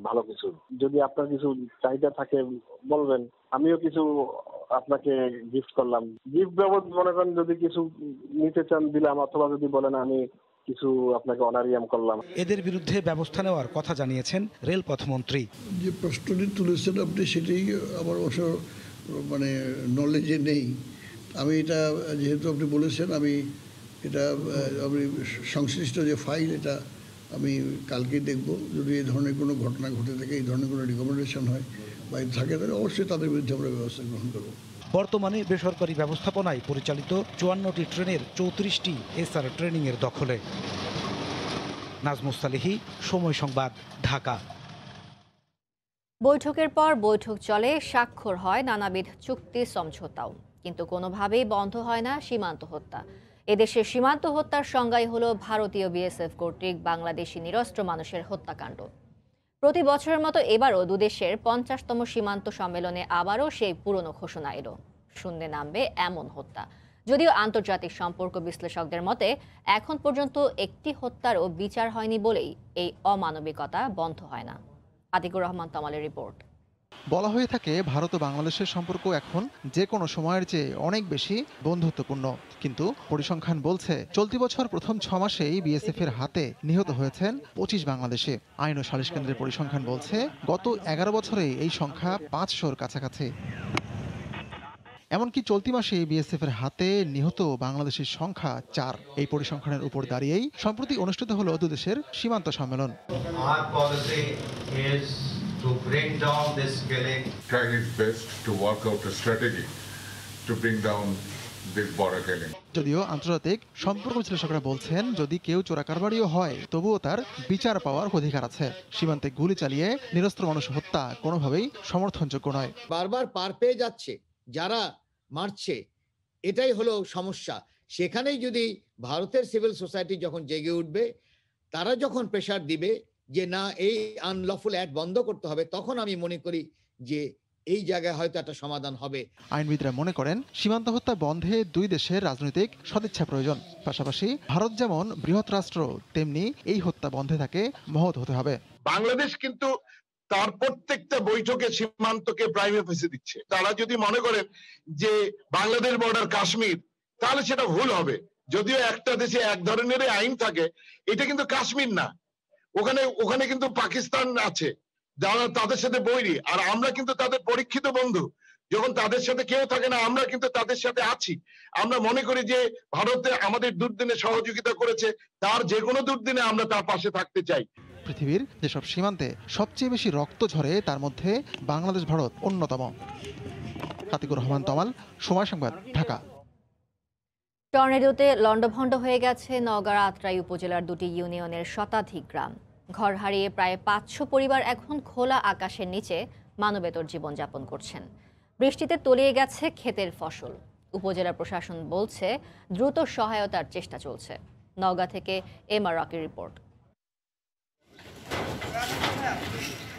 ভালো কিছু। যদি আপনার কিছু চাহিদা থাকে বলবেন, আমিও কিছু আপনাকে গিফট করলাম। গিফট বাবদ মনে করেন যদি কিছু নিতে চান দিলাম, অথবা যদি বলেন আমি কিছু আপনাকে অনারিয়াম করলাম। এদের বিরুদ্ধে ব্যবস্থা নেওয়ার কথা জানিয়েছেন রেলপথ মন্ত্রী। যে প্রশ্নটি তুলেছেন আপনি, সেটাই আমার অবশ্য নলেজে নেই। আমি এটা যেহেতু আপনি বলেছেন, আমি সংশ্লিষ্ট যে ফাইল, এটা আমি কালকে দেখব। যদি এই ধরনের কোনো ঘটনা ঘটে থাকে, এই ধরনের কোনো রিকমেন্ডেশন হয় বা থাকে, তাহলে অবশ্যই তাদের বিরুদ্ধে আমরা ব্যবস্থা গ্রহণ করব। বর্তমানে বেসরকারি ব্যবস্থাপনায় পরিচালিত 54টি ট্রেনের 34টি এসআর ট্রেনিংয়ের দখলে। নাজমুস সালেহী, সময় সংবাদ, ঢাকা। বৈঠকের পর বৈঠক চলে, স্বাক্ষর হয় নানাবিধ চুক্তি সমঝোতাও, কিন্তু কোনোভাবেই বন্ধ হয় না সীমান্ত হত্যা। এদেশের সীমান্ত হত্যার সংজ্ঞাই হলো ভারতীয় বিএসএফ কর্তৃক বাংলাদেশি নিরস্ত্র মানুষের হত্যাকাণ্ড। প্রতি বছরের মতো এবারও দুদেশের 50তম সীমান্ত সম্মেলনে আবারও সেই পুরনো ঘোষণা এলো, শূন্যে নামবে এমন হত্যা। যদিও আন্তর্জাতিক সম্পর্ক বিশ্লেষকদের মতে এখন পর্যন্ত একটি হত্যারও বিচার হয়নি বলেই এই অমানবিকতা বন্ধ হয় না। আতিকুর রহমান তমালের রিপোর্ট। বলা হয়ে থাকে ভারত ও বাংলাদেশের সম্পর্ক এখন যে কোনো সময়ের চেয়ে অনেক বেশি বন্ধুত্বপূর্ণ, কিন্তু পরিসংখ্যান বলছে চলতি বছর প্রথম 6 মাসেই বিএসএফ এর হাতে নিহত হয়েছেন 25 বাংলাদেশি। আইন ও সালিশ কেন্দ্রের পরিসংখ্যান বলছে গত 11 বছরে এই সংখ্যা 500-র কাছাকাছি। এমনকি চলতি মাসে বিএসএফ এর হাতে নিহত বাংলাদেশের সংখ্যা 4। এই পরিসংখ্যানের উপর দাঁড়িয়েই সম্প্রতি অনুষ্ঠিত হলো দুদেশের সীমান্ত সম্মেলন। To bring down this killing, trying its best to work out a strategy to bring down this border killing. যদিও আন্তর্জাতিক সম্পর্ক বিশ্লেষকরা বলছেন যদি কেউ চোরাকারবারিও হয় তবুও তার বিচার পাওয়ার অধিকার আছে। সীমান্তে গুলি চালিয়ে নিরস্ত্র মানুষ হত্যা কোনোভাবেই সমর্থনযোগ্য নয়। বারবার পার পেয়ে যাচ্ছে যারা মারছে, এটাই হলো সমস্যা। সেখানেই যদি ভারতের সিভিল সোসাইটি যখন জেগে উঠবে, তারা যখন প্রেসার দিবে যে না এই আনলফুল অ্যাড বন্ধ করতে হবে, তখন আমি মনে করি যে এই জায়গায় হয়তো একটা সমাধান হবে। আইনবিদরা মনে করেন সীমান্ত হত্যা বন্ধে দুই দেশের রাজনৈতিক সদিচ্ছা প্রয়োজন। পাশাপাশি ভারত যেমন বৃহৎ রাষ্ট্র, তেমনি এই হত্যা বন্ধে তাকে মহৎ হতে হবে। বাংলাদেশ কিন্তু তার প্রত্যেকটা বৈঠকে সীমান্তকে প্রাইম অফিসে দিচ্ছে। তারা যদি মনে করেন যে বাংলাদেশ বর্ডার কাশ্মীর, তাহলে সেটা ভুল হবে। যদিও একটা দেশে এক ধরনের আইন থাকে, এটা কিন্তু কাশ্মীর না, ওখানে কিন্তু পাকিস্তান আছে যারা তাদের সাথে বৈরী, আর আমরা কিন্তু তাদের পরীক্ষিত বন্ধু। যখন তাদের সাথে কেউ থাকে না, আমরা কিন্তু তাদের সাথে আছি। আমরা মনে করি যে ভারতে আমাদের দুর্দিনে সহযোগিতা করেছে, তার যে কোনো দুর্দিনে আমরা তার পাশে থাকতে চাই। পৃথিবীর যেসব সীমান্তে সবচেয়ে বেশি রক্ত ঝরে তার মধ্যে বাংলাদেশ ভারত অন্যতম। আতিকুর রহমান তমাল, সময় সংবাদ, ঢাকা। টর্নেডোতে লন্ডভন্ড হয়ে গেছে নওগাঁর আত্রাই উপজেলার দুটি ইউনিয়নের শতাধিক গ্রাম। ঘর হারিয়ে প্রায় 500 পরিবার এখন খোলা আকাশের নিচে মানবেতর জীবনযাপন করছেন। বৃষ্টিতে তলিয়ে গেছে ক্ষেতের ফসল। উপজেলা প্রশাসন বলছে দ্রুত সহায়তার চেষ্টা চলছে। নওগাঁ থেকে এমআর রকির রিপোর্ট।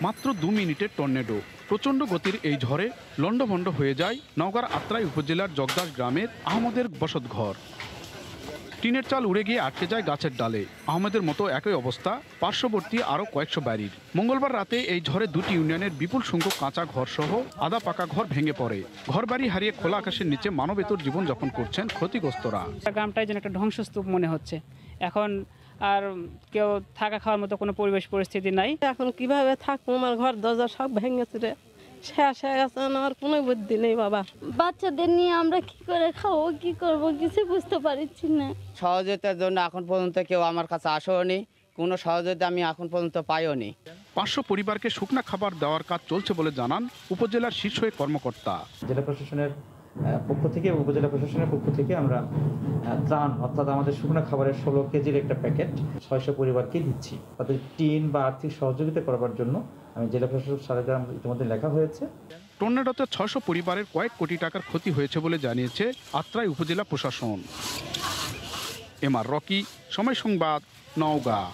মাত্র 2 মিনিটের টর্নেডো, প্রচণ্ড গতির এই ঝড়ে লন্ডভন্ড হয়ে যায় নওগাঁর আত্রাই উপজেলার জগদাস গ্রামের আহমদের বসতঘর। টিনের চাল উড়ে গিয়ে আটকে যায় গাছের ডালে। আহমেদের মতো একই অবস্থা পার্শ্ববর্তী আরও কয়েকশো বাড়ির। মঙ্গলবার রাতে এই ঝড়ে দুটি ইউনিয়নের বিপুল সংখ্যক কাঁচা ঘর সহ আধা পাকা ঘর ভেঙে পড়ে। ঘরবাড়ি হারিয়ে খোলা আকাশের নিচে মানবেতর জীবনযাপন করছেন ক্ষতিগ্রস্তরা। গ্রামটাই যেন একটা ধ্বংসস্তূপ মনে হচ্ছে। এখন আর কেউ থাকা খাওয়ার মতো কোনো পরিবেশ পরিস্থিতি নাই। এখন কিভাবে থাকবো, আমার ঘর দরজা সব ভেঙেছে রে, শেষ হয়ে গেছে, আমার কোনো বুদ্ধি নেই বাবা। বাচ্চাদের নিয়ে আমরা কি করে খাবো, কি করব, কিছু বুঝতে পারছি না। সহযোগিতার জন্য এখন পর্যন্ত কেউ আমার কাছে আসেওনি, কোনো সহযোগিতা আমি এখন পর্যন্ত পাইওনি। 500 পরিবারকে শুকনা খাবার দেওয়ার কাজ চলছে বলে জানান উপজেলার শীর্ষ কর্মকর্তা। জেলা প্রশাসনের পক্ষ থেকে, উপজেলা প্রশাসনের পক্ষ থেকে আমরা ত্রাণ, অর্থাৎ আমাদের শুকনো খাবারের 16 কেজির একটা প্যাকেট 600 পরিবারকে দিচ্ছি। তাদের টিন বা আর্থিক সহযোগিতা করবার জন্য আমি জেলা প্রশাসক স্যারকে ইতিমধ্যে লেখা হয়েছে। টর্নেডোতে 600 পরিবারের কয়েক কোটি টাকার ক্ষতি হয়েছে বলে জানিয়েছে আত্রাই উপজেলা প্রশাসন। এমআর রকি, সময় সংবাদ, নওগাঁ।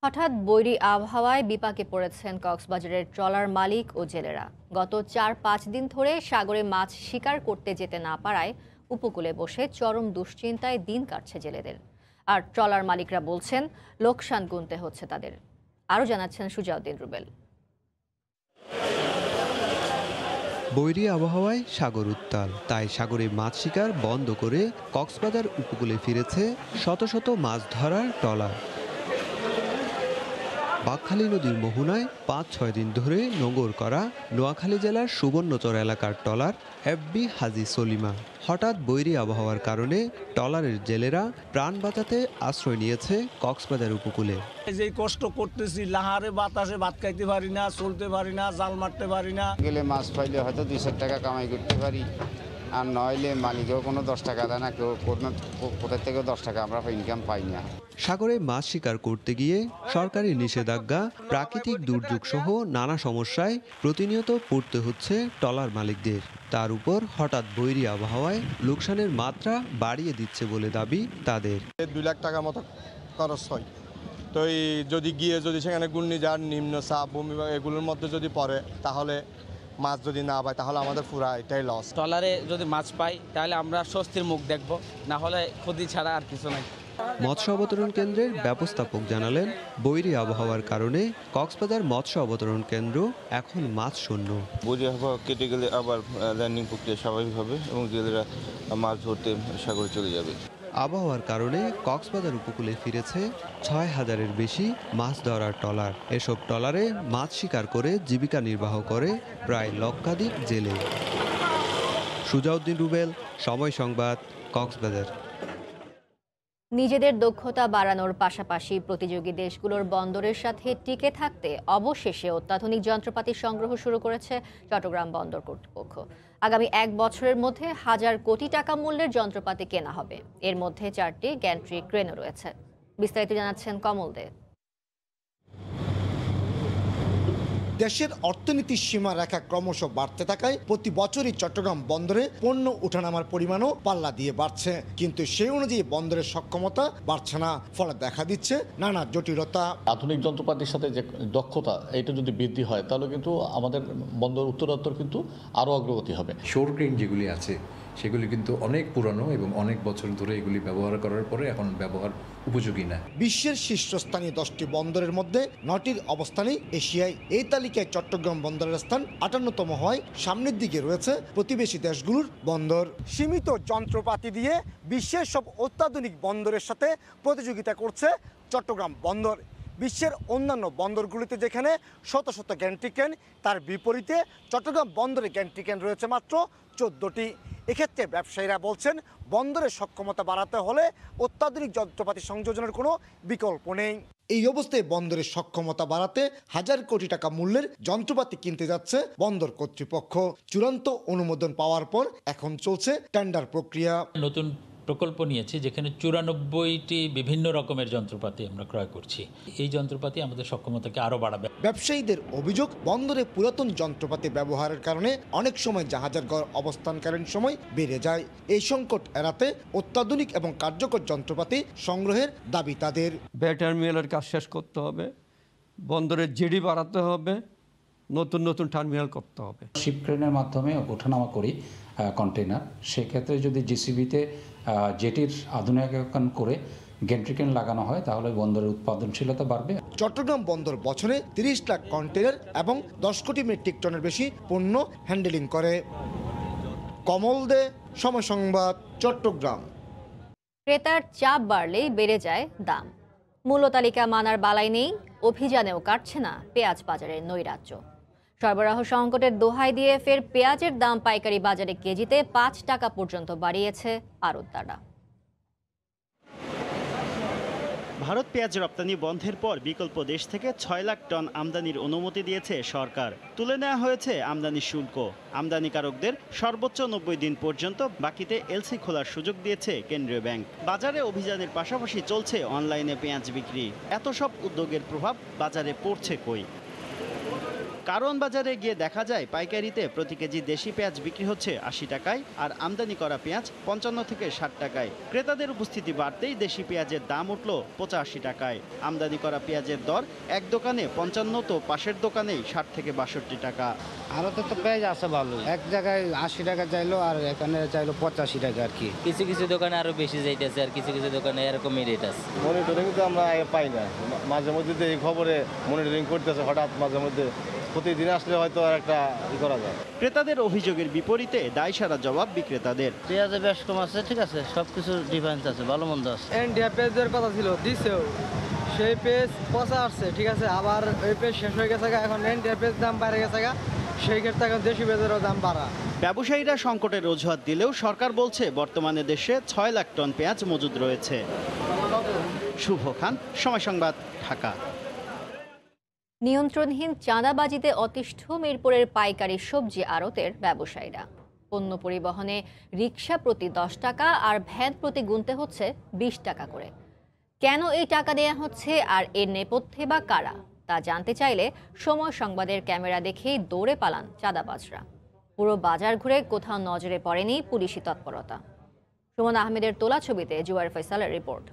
হঠাৎ বৈরী আবহাওয়ায় বিপাকে পড়েছেন কক্সবাজারের ট্রলার মালিক ও জেলেরা। গত 4-5 দিন ধরে সাগরে মাছ শিকার করতে যেতে না পারায় উপকূলে বসে চরম দুশ্চিন্তায় দিন কাটছে জেলেদের। আর ট্রলার মালিকরা বলছেন লোকসান গুনতে হচ্ছে তাদের। আরও জানাচ্ছেন সুজাউদ্দিন রুবেল। বৈরী আবহাওয়ায় সাগর উত্তাল, তাই সাগরে মাছ শিকার বন্ধ করে কক্সবাজার উপকূলে ফিরেছে শত শত মাছ ধরার ট্রলার। বাঁকখালী নদীর মোহনায় 5-6 দিন ধরে নোঙর করা নোয়াখালী জেলার সুবর্ণচর এলাকার ট্রলার এফবি হাজি সলিমা। হঠাৎ বৈরী আবহাওয়ার কারণে ট্রলারের জেলেরা প্রাণ বাঁচাতে আশ্রয় নিয়েছে কক্সবাজার উপকূলে। যে কষ্ট করতেছি, লাহারে বাতাসে ভাত খাইতে পারি না, চলতে পারি না, জাল মারতে পারি না। গেলে মাছ পাইলে হয়তো 200 টাকা কামাই করতে পারি, আর নইলে মালিকেও কোনো 10 টাকা দেয় না, কেউ কোথা থেকেও 10 টাকা আমরা ইনকাম পাই না। সাগরে মাছ শিকার করতে গিয়ে সরকারি নিষেধাজ্ঞা, প্রাকৃতিক দুর্যোগ সহ নানা সমস্যায় প্রতিনিয়ত পড়তে হচ্ছে ট্রলার মালিকদের। তার উপর হঠাৎ বৈরী আবহাওয়ায় লোকসানের মাত্রা বাড়িয়ে দিচ্ছে বলে দাবি তাদের। 2 লাখ টাকা মতো খরচ হয়। তো যদি গিয়ে সেখানে ঘূর্ণিঝড়, নিম্নচাপ, ভূমি এগুলোর মধ্যে যদি পড়ে, তাহলে মাছ যদি না পাই তাহলে আমাদের পুরা এটাই লস। ট্রলারে যদি মাছ পাই তাহলে আমরা স্বস্তির মুখ দেখব, না হলে ক্ষতি ছাড়া আর কিছু নাই। মৎস্য অবতরণ কেন্দ্রের ব্যবস্থাপক জানালেন, বৈরী আবহাওয়ার কারণে কক্সবাজার মৎস্য অবতরণ কেন্দ্র এখন মাছ শূন্য। বৈরী আবহাওয়া কেটে গেলে আবার ল্যান্ডিং প্রক্রিয়া স্বাভাবিক হবে এবং জেলেরা মাছ ধরতে সাগরে চলে যাবে। আবহাওয়ার কারণে কক্সবাজার উপকূলে ফিরেছে 6000-এর বেশি মাছ ধরার ট্রলার। এসব ট্রলারে মাছ শিকার করে জীবিকা নির্বাহ করে প্রায় লক্ষাধিক জেলে। সুজাউদ্দিন রুবেল, সময় সংবাদ, কক্সবাজার। নিজেদের দক্ষতা বাড়ানোর পাশাপাশি প্রতিযোগী দেশগুলোর বন্দরের সাথে টিকে থাকতে অবশেষে অত্যাধুনিক যন্ত্রপাতি সংগ্রহ শুরু করেছে চট্টগ্রাম বন্দর কর্তৃপক্ষ। আগামী 1 বছরের মধ্যে 1000 কোটি টাকা মূল্যের যন্ত্রপাতি কেনা হবে। এর মধ্যে 4টি গ্যান্ট্রি ক্রেনও রয়েছে। বিস্তারিত জানাচ্ছেন কমল দে। দেশের অর্থনীতির সীমারেখা ক্রমশ বাড়তে থাকায় প্রতি বছরই চট্টগ্রাম বন্দরে পণ্য ওঠানামার পরিমাণও পাল্লা দিয়ে বাড়ছে, কিন্তু সেই অনুযায়ী বন্দরের সক্ষমতা বাড়ছে না, ফলে দেখা দিচ্ছে নানা জটিলতা। আধুনিক যন্ত্রপাতির সাথে যে দক্ষতা এটা যদি বৃদ্ধি হয় তাহলে কিন্তু আমাদের বন্দর উত্তরোত্তর কিন্তু আরও অগ্রগতি হবে। শোর ক্রেন যেগুলি আছে সেগুলি কিন্তু অনেক পুরানো এবং অনেক বছর ধরে এগুলি ব্যবহার করার পরে এখন ব্যবহার উপযোগী না। বিশ্বের শীর্ষস্থানীয় 10টি বন্দরের মধ্যে 9টির অবস্থানে এশিয়ায়। এই তালিকায় চট্টগ্রাম বন্দরের স্থান 58তম হয়। সামনের দিকে রয়েছে প্রতিবেশী দেশগুলোর বন্দর। সীমিত যন্ত্রপাতি দিয়ে বিশ্বের সব অত্যাধুনিক বন্দরের সাথে প্রতিযোগিতা করছে চট্টগ্রাম বন্দর। বিশ্বের অন্যান্য বন্দরগুলিতে যেখানে শত শত গ্যান্ট্রি ক্রেন, তার বিপরীতে চট্টগ্রাম বন্দরে গ্যান্ট্রি ক্রেন রয়েছে মাত্র 14টি। এক্ষেত্রে ব্যবসায়ীরা বলছেন বন্দরের সক্ষমতা বাড়াতে হলে অত্যাধুনিক যন্ত্রপাতি সংযোজনের কোনো বিকল্প নেই। এই অবস্থায় বন্দরের সক্ষমতা বাড়াতে হাজার কোটি টাকা মূল্যের যন্ত্রপাতি কিনতে যাচ্ছে বন্দর কর্তৃপক্ষ। চূড়ান্ত অনুমোদন পাওয়ার পর এখন চলছে টেন্ডার প্রক্রিয়া। নতুন প্রকল্প নিয়েছি যেখানে 94টি বিভিন্ন রকমের যন্ত্রপাতি আমরা ক্রয় করছি। এই যন্ত্রপাতি আমাদের সক্ষমতাকে আরও বাড়াবে। ব্যবসায়ীদের অভিযোগ, বন্দরে পুরাতন যন্ত্রপাতি ব্যবহারের কারণে অনেক সময় জাহাজের ঘর অবস্থানকালীন সময় বেড়ে যায়। এই সংকট এড়াতে অত্যাধুনিক এবং কার্যকর যন্ত্রপাতি সংগ্রহের দাবি তাদের। বে টার্মিনালের কাজ শেষ করতে হবে, বন্দরের জেডি বাড়াতে হবে, নতুন নতুন টার্মিনাল করতে হবে। শিপ ক্রেনের মাধ্যমে ওঠানামা করি কন্টেনার, সেক্ষেত্রে যদি জিসিবিতে জেটির আধুনিকায়ন করে গ্যান্ট্রি ক্রেন লাগানো হয় তাহলে বন্দরের উৎপাদনশীলতা বাড়বে। চট্টগ্রাম বন্দর বছরে 30 লাখ কন্টেনার এবং 10 কোটি মেট্রিক টনের বেশি পণ্য হ্যান্ডেলিং করে। কমল দে, সময় সংবাদ, চট্টগ্রাম। ক্রেতার চাপ বাড়লেই বেড়ে যায় দাম। মূল্য তালিকা মানার বালাই নেই, অভিযানেও কাটছে না পেঁয়াজ বাজারের নৈরাজ্য। সরবরাহ সংকটের দোহাই দিয়ে ফের পেঁয়াজের দাম পাইকারি বাজারে কেজিতে 5 টাকা পর্যন্ত বাড়িয়েছে আড়তদাররা। ভারত পেঁয়াজ রপ্তানি বন্ধের পর বিকল্প দেশ থেকে 6 লাখ টন আমদানির অনুমতি দিয়েছে সরকার। তুলে নেওয়া হয়েছে আমদানি শুল্ক। আমদানিকারকদের সর্বোচ্চ 90 দিন পর্যন্ত বাকিতে এলসি খোলার সুযোগ দিয়েছে কেন্দ্রীয় ব্যাংক। বাজারে অভিযানের পাশাপাশি চলছে অনলাইনে পেঁয়াজ বিক্রি। এত সব উদ্যোগের প্রভাব বাজারে পড়ছে কই? কারণ বাজারে গিয়ে দেখা যায় পাইকারিতে প্রতি কেজি দেশি পেঁয়াজ বিক্রি হচ্ছে 80 টাকায়, আর আমদানি করা পেঁয়াজ 55 থেকে 60 টাকায়। ক্রেতাদের উপস্থিতি বাড়তেই দেশি পেঁয়াজের দাম উঠল 85 টাকায়। আমদানি করা পেঁয়াজের দর এক দোকানে 55 তো পাশের দোকানেই 60 থেকে 62 টাকা। আরতে তো পেঁয়াজ আছে ভালো, এক জায়গায় 80 টাকা চাইলো আর এখানে চাইলো 85 টাকা আর কি। কিছু কিছু দোকানে আরো বেশি যাইতেছে আর কিছু কিছু দোকানে এরকমই রেট আছে। মনিটরিং তো আমরা পাই না, মাঝে মধ্যে এই খবরে মনিটরিং করতেছে, হঠাৎ মাঝে মধ্যে প্রতিদিন আসলে হয়তো আর একটা করা যায়। ক্রেতাদের অভিযোগের বিপরীতে দায়সারা জবাব বিক্রেতাদের। পেঁয়াজে বেশ কম আছে, ঠিক আছে, সবকিছু ডিফারেন্স আছে, ভালো মন্দ আছে। ইন্ডিয়া পেঁয়াজের কথা ছিল দিছেও, সেই পেঁয়াজ পচা আসছে, ঠিক আছে, আবার ওই পেঁয়াজ শেষ হয়ে গেছে, এখন ইন্ডিয়া পেঁয়াজ দাম বেড়ে গেছে, সেই ক্ষেত্রে এখন দেশি পেঁয়াজেরও দাম বাড়া। ব্যবসায়ীরা সংকটের অজুহাত দিলেও সরকার বলছে বর্তমানে দেশে 6 লাখ টন পেঁয়াজ মজুদ রয়েছে। শুভ খান, সময় সংবাদ, ঢাকা। নিয়ন্ত্রণহীন চাঁদাবাজিতে অতিষ্ঠ মিরপুরের পাইকারি সবজি আড়তের ব্যবসায়ীরা। পণ্য পরিবহনে রিকশা প্রতি 10 টাকা আর ভ্যান প্রতি গুনতে হচ্ছে 20 টাকা করে। কেন এই টাকা দেয়া হচ্ছে আর এর নেপথ্যে বা কারা, তা জানতে চাইলে সময় সংবাদের ক্যামেরা দেখেই দৌড়ে পালান চাঁদাবাজরা। পুরো বাজার ঘুরে কোথাও নজরে পড়েনি পুলিশি তৎপরতা। সুমন আহমেদের তোলা ছবিতে জুয়ার ফয়সালের রিপোর্ট।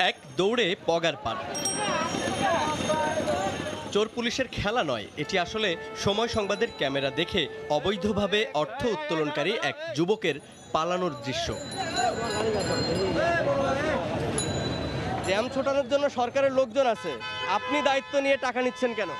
এক দৌড়ে পগার পার। চোর পুলিশের খেলা নয়, এটি আসলে সময় সংবাদের ক্যামেরা দেখে অবৈধভাবে অর্থ উত্তোলনকারী এক যুবকের পালানোর দৃশ্য। জ্যাম ছোটানোর জন্য সরকারের লোকজন আছে, আপনি দায়িত্ব নিয়ে টাকা নিচ্ছেন কেন?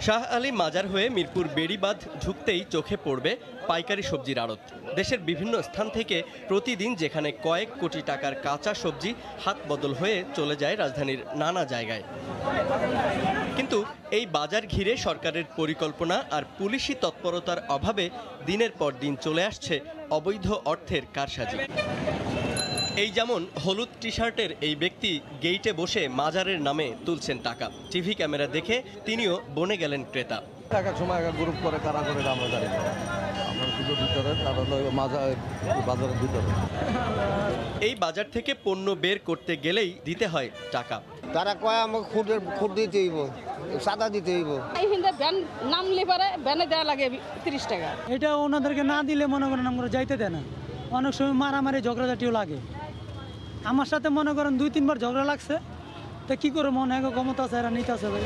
শাহ আলী মাজার হয়ে মিরপুর বেড়িবাঁধ ঢুকতেই চোখে পড়বে পাইকারি সবজির আড়ত। দেশের বিভিন্ন স্থান থেকে প্রতিদিন যেখানে কয়েক কোটি টাকার কাঁচা সবজি হাত বদল হয়ে চলে যায় রাজধানীর নানা জায়গায়। কিন্তু এই বাজার ঘিরে সরকারের পরিকল্পনা আর পুলিশি তৎপরতার অভাবে দিনের পর দিন চলে আসছে অবৈধ অর্থের কারসাজি। এই যেমন হলুদ টি শার্টের এই ব্যক্তি গেইটে বসে মাজারের নামে তুলছেন টাকা। টিভি ক্যামেরা দেখে তিনিও বনে গেলেন ক্রেতা। এক এক সময় এক এক গ্রুপ করে কারা করে আমরা জানি না। আমরা শুধু ভিতরে তার হলো বাজারের ভিতরে। এই বাজার থেকে পণ্য বের করতে গেলেই দিতে হয় টাকা। তারা কয় আমাকে খুঁট দিতে হইব, সাদা দিতে হইব। এইখানটা ব্যান নামলে পারে ব্যানে দেওয়া লাগে 30 টাকা। এটা ওনাদেরকে না দিলে মনে করেন আমরা যাইতে দেয় না। অনেক সময় মারামারি ঝগড়াঝাটিও লাগে। আমার সাথে মনে করেন 2-3 বার ঝগড়া লাগছে, তা কি করে মনে হয় ক্ষমতা আছে এরা নিতে আছে ভাই।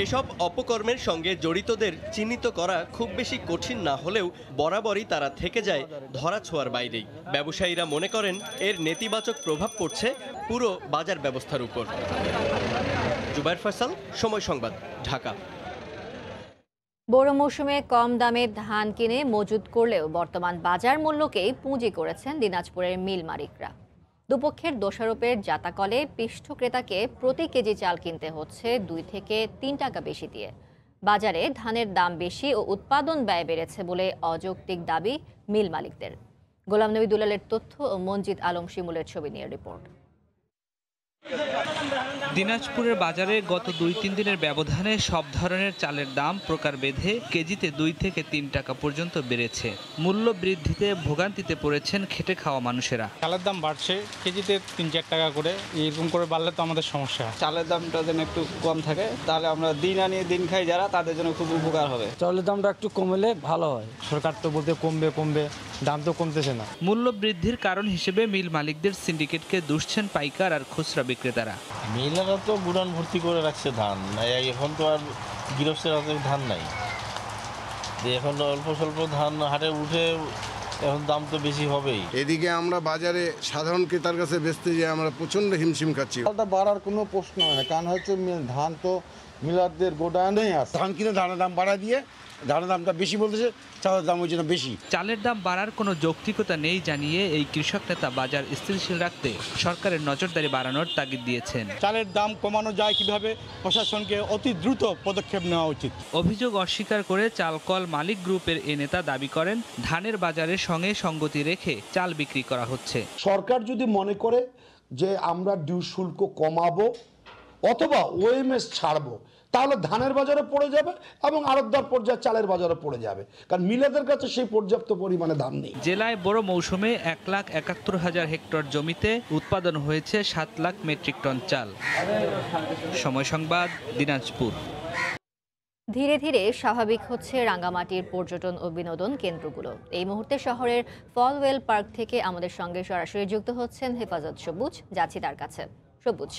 এসব অপকর্মের সঙ্গে জড়িতদের চিহ্নিত করা খুব বেশি কঠিন না হলেও বরাবরই তারা থেকে যায় ধরাছোঁয়ার বাইরেই। ব্যবসায়ীরা মনে করেন এর নেতিবাচক প্রভাব পড়ছে পুরো বাজার ব্যবস্থার উপর। জুবায়ের ফয়সাল, সময় সংবাদ, ঢাকা। বড় মৌসুমে কম দামে ধান কিনে মজুত করলেও বর্তমান বাজার মূল্যকেই পুঁজি করেছেন দিনাজপুরের মিল মালিকরা। দুপক্ষের দোষারোপের জাতাকলে পিষ্ঠ ক্রেতাকে প্রতি কেজি চাল কিনতে হচ্ছে 2 থেকে 3 টাকা বেশি দিয়ে। বাজারে ধানের দাম বেশি ও উৎপাদন ব্যয় বেড়েছে বলে অযৌক্তিক দাবি মিল মালিকদের। গোলাম নবী দুলালের তথ্য ও মঞ্জিদ আলম শিমুলের ছবি নিয়ে রিপোর্ট। দিনাজপুরের বাজারে গত 2-3 দিনের ব্যবধানে সব ধরনের চালের দাম প্রকারভেদে কেজিতে 2 থেকে 3 টাকা পর্যন্ত বেড়েছে। মূল্য বৃদ্ধিতে ভোগান্তিতে পড়েছেন খেটে খাওয়া মানুষেরা। চালের দাম বাড়ছে কেজিতে 3-4 টাকা করে, এরকম করে বাড়লে তো আমাদের সমস্যা। চালের দামটা যেন একটু কম থাকে, তাহলে আমরা দিন আনিয়ে দিন খাই যারা, তাদের জন্য খুব উপকার হবে। চালের দামটা একটু কমলে ভালো হয়। সরকার তো বলতে কমবে, দাম তো কমতেছে না। মূল্য বৃদ্ধির কারণ হিসেবে মিল মালিকদের সিন্ডিকেটকে দুষছেন পাইকার আর খুচরা বিক্রেতারা। মিলারা তো গুদাম ভর্তি করে রাখছে ধান, এখন তো আর গৃহস্থের হাতে ধান নাই, এখন অল্প স্বল্প ধান হাটে উঠে, এখন দাম তো বেশি হবেই। এদিকে আমরা বাজারে সাধারণ ক্রেতার কাছে বেচতে যেয়ে আমরা প্রচণ্ড হিমশিম খাচ্ছি। চালটা বাড়ার কোনো প্রশ্ন হয় না, কারণ হচ্ছে ধান তো মিলারদের গোডাউনেই আছে। ধান কিনে ধানের দাম বাড়া দিয়ে ধানের দামটা বেশি বলতেছে, চালের দাম ওই জন্য বেশি। চালের দাম বাড়ার কোনো যৌক্তিকতা নেই জানিয়ে এই কৃষক নেতা বাজার স্থিতিশীল রাখতে সরকারের নজরদারি বাড়ানোর তাগিদ দিয়েছেন। চালের দাম কমানো যায় কিভাবে, প্রশাসনকে অতি দ্রুত পদক্ষেপ নেওয়া উচিত। অভিযোগ অস্বীকার করে চালকল মালিক গ্রুপের এ নেতা দাবি করেন ধানের বাজারের সঙ্গে সঙ্গতি রেখে চাল বিক্রি করা হচ্ছে। সরকার যদি মনে করে যে আমরা ডিউ শুল্ক কমাবো অথবা ওএমএস ছাড়বো, তাহলে ধানের বাজারে পড়ে যাবে এবং আড়তদার পর্যায়ে চালের বাজারে পড়ে যাবে, কারণ মিলেদের কাছে সেই পর্যাপ্ত পরিমাণে দাম নেই। জেলায় বড় মৌসুমে 1,71,000 হেক্টর জমিতে উৎপাদন হয়েছে 7 লাখ মেট্রিক টন চাল। সময় সংবাদ, দিনাজপুর। ধীরে ধীরে স্বাভাবিক হচ্ছে রাঙ্গামাটির পর্যটন ও বিনোদন কেন্দ্রগুলো। এই মুহূর্তে শহরের ফলওয়েল পার্ক থেকে আমাদের সঙ্গে সরাসরি যুক্ত হচ্ছেন হেফাজত সবুজ। যাচ্ছি তার কাছে। সবুজ,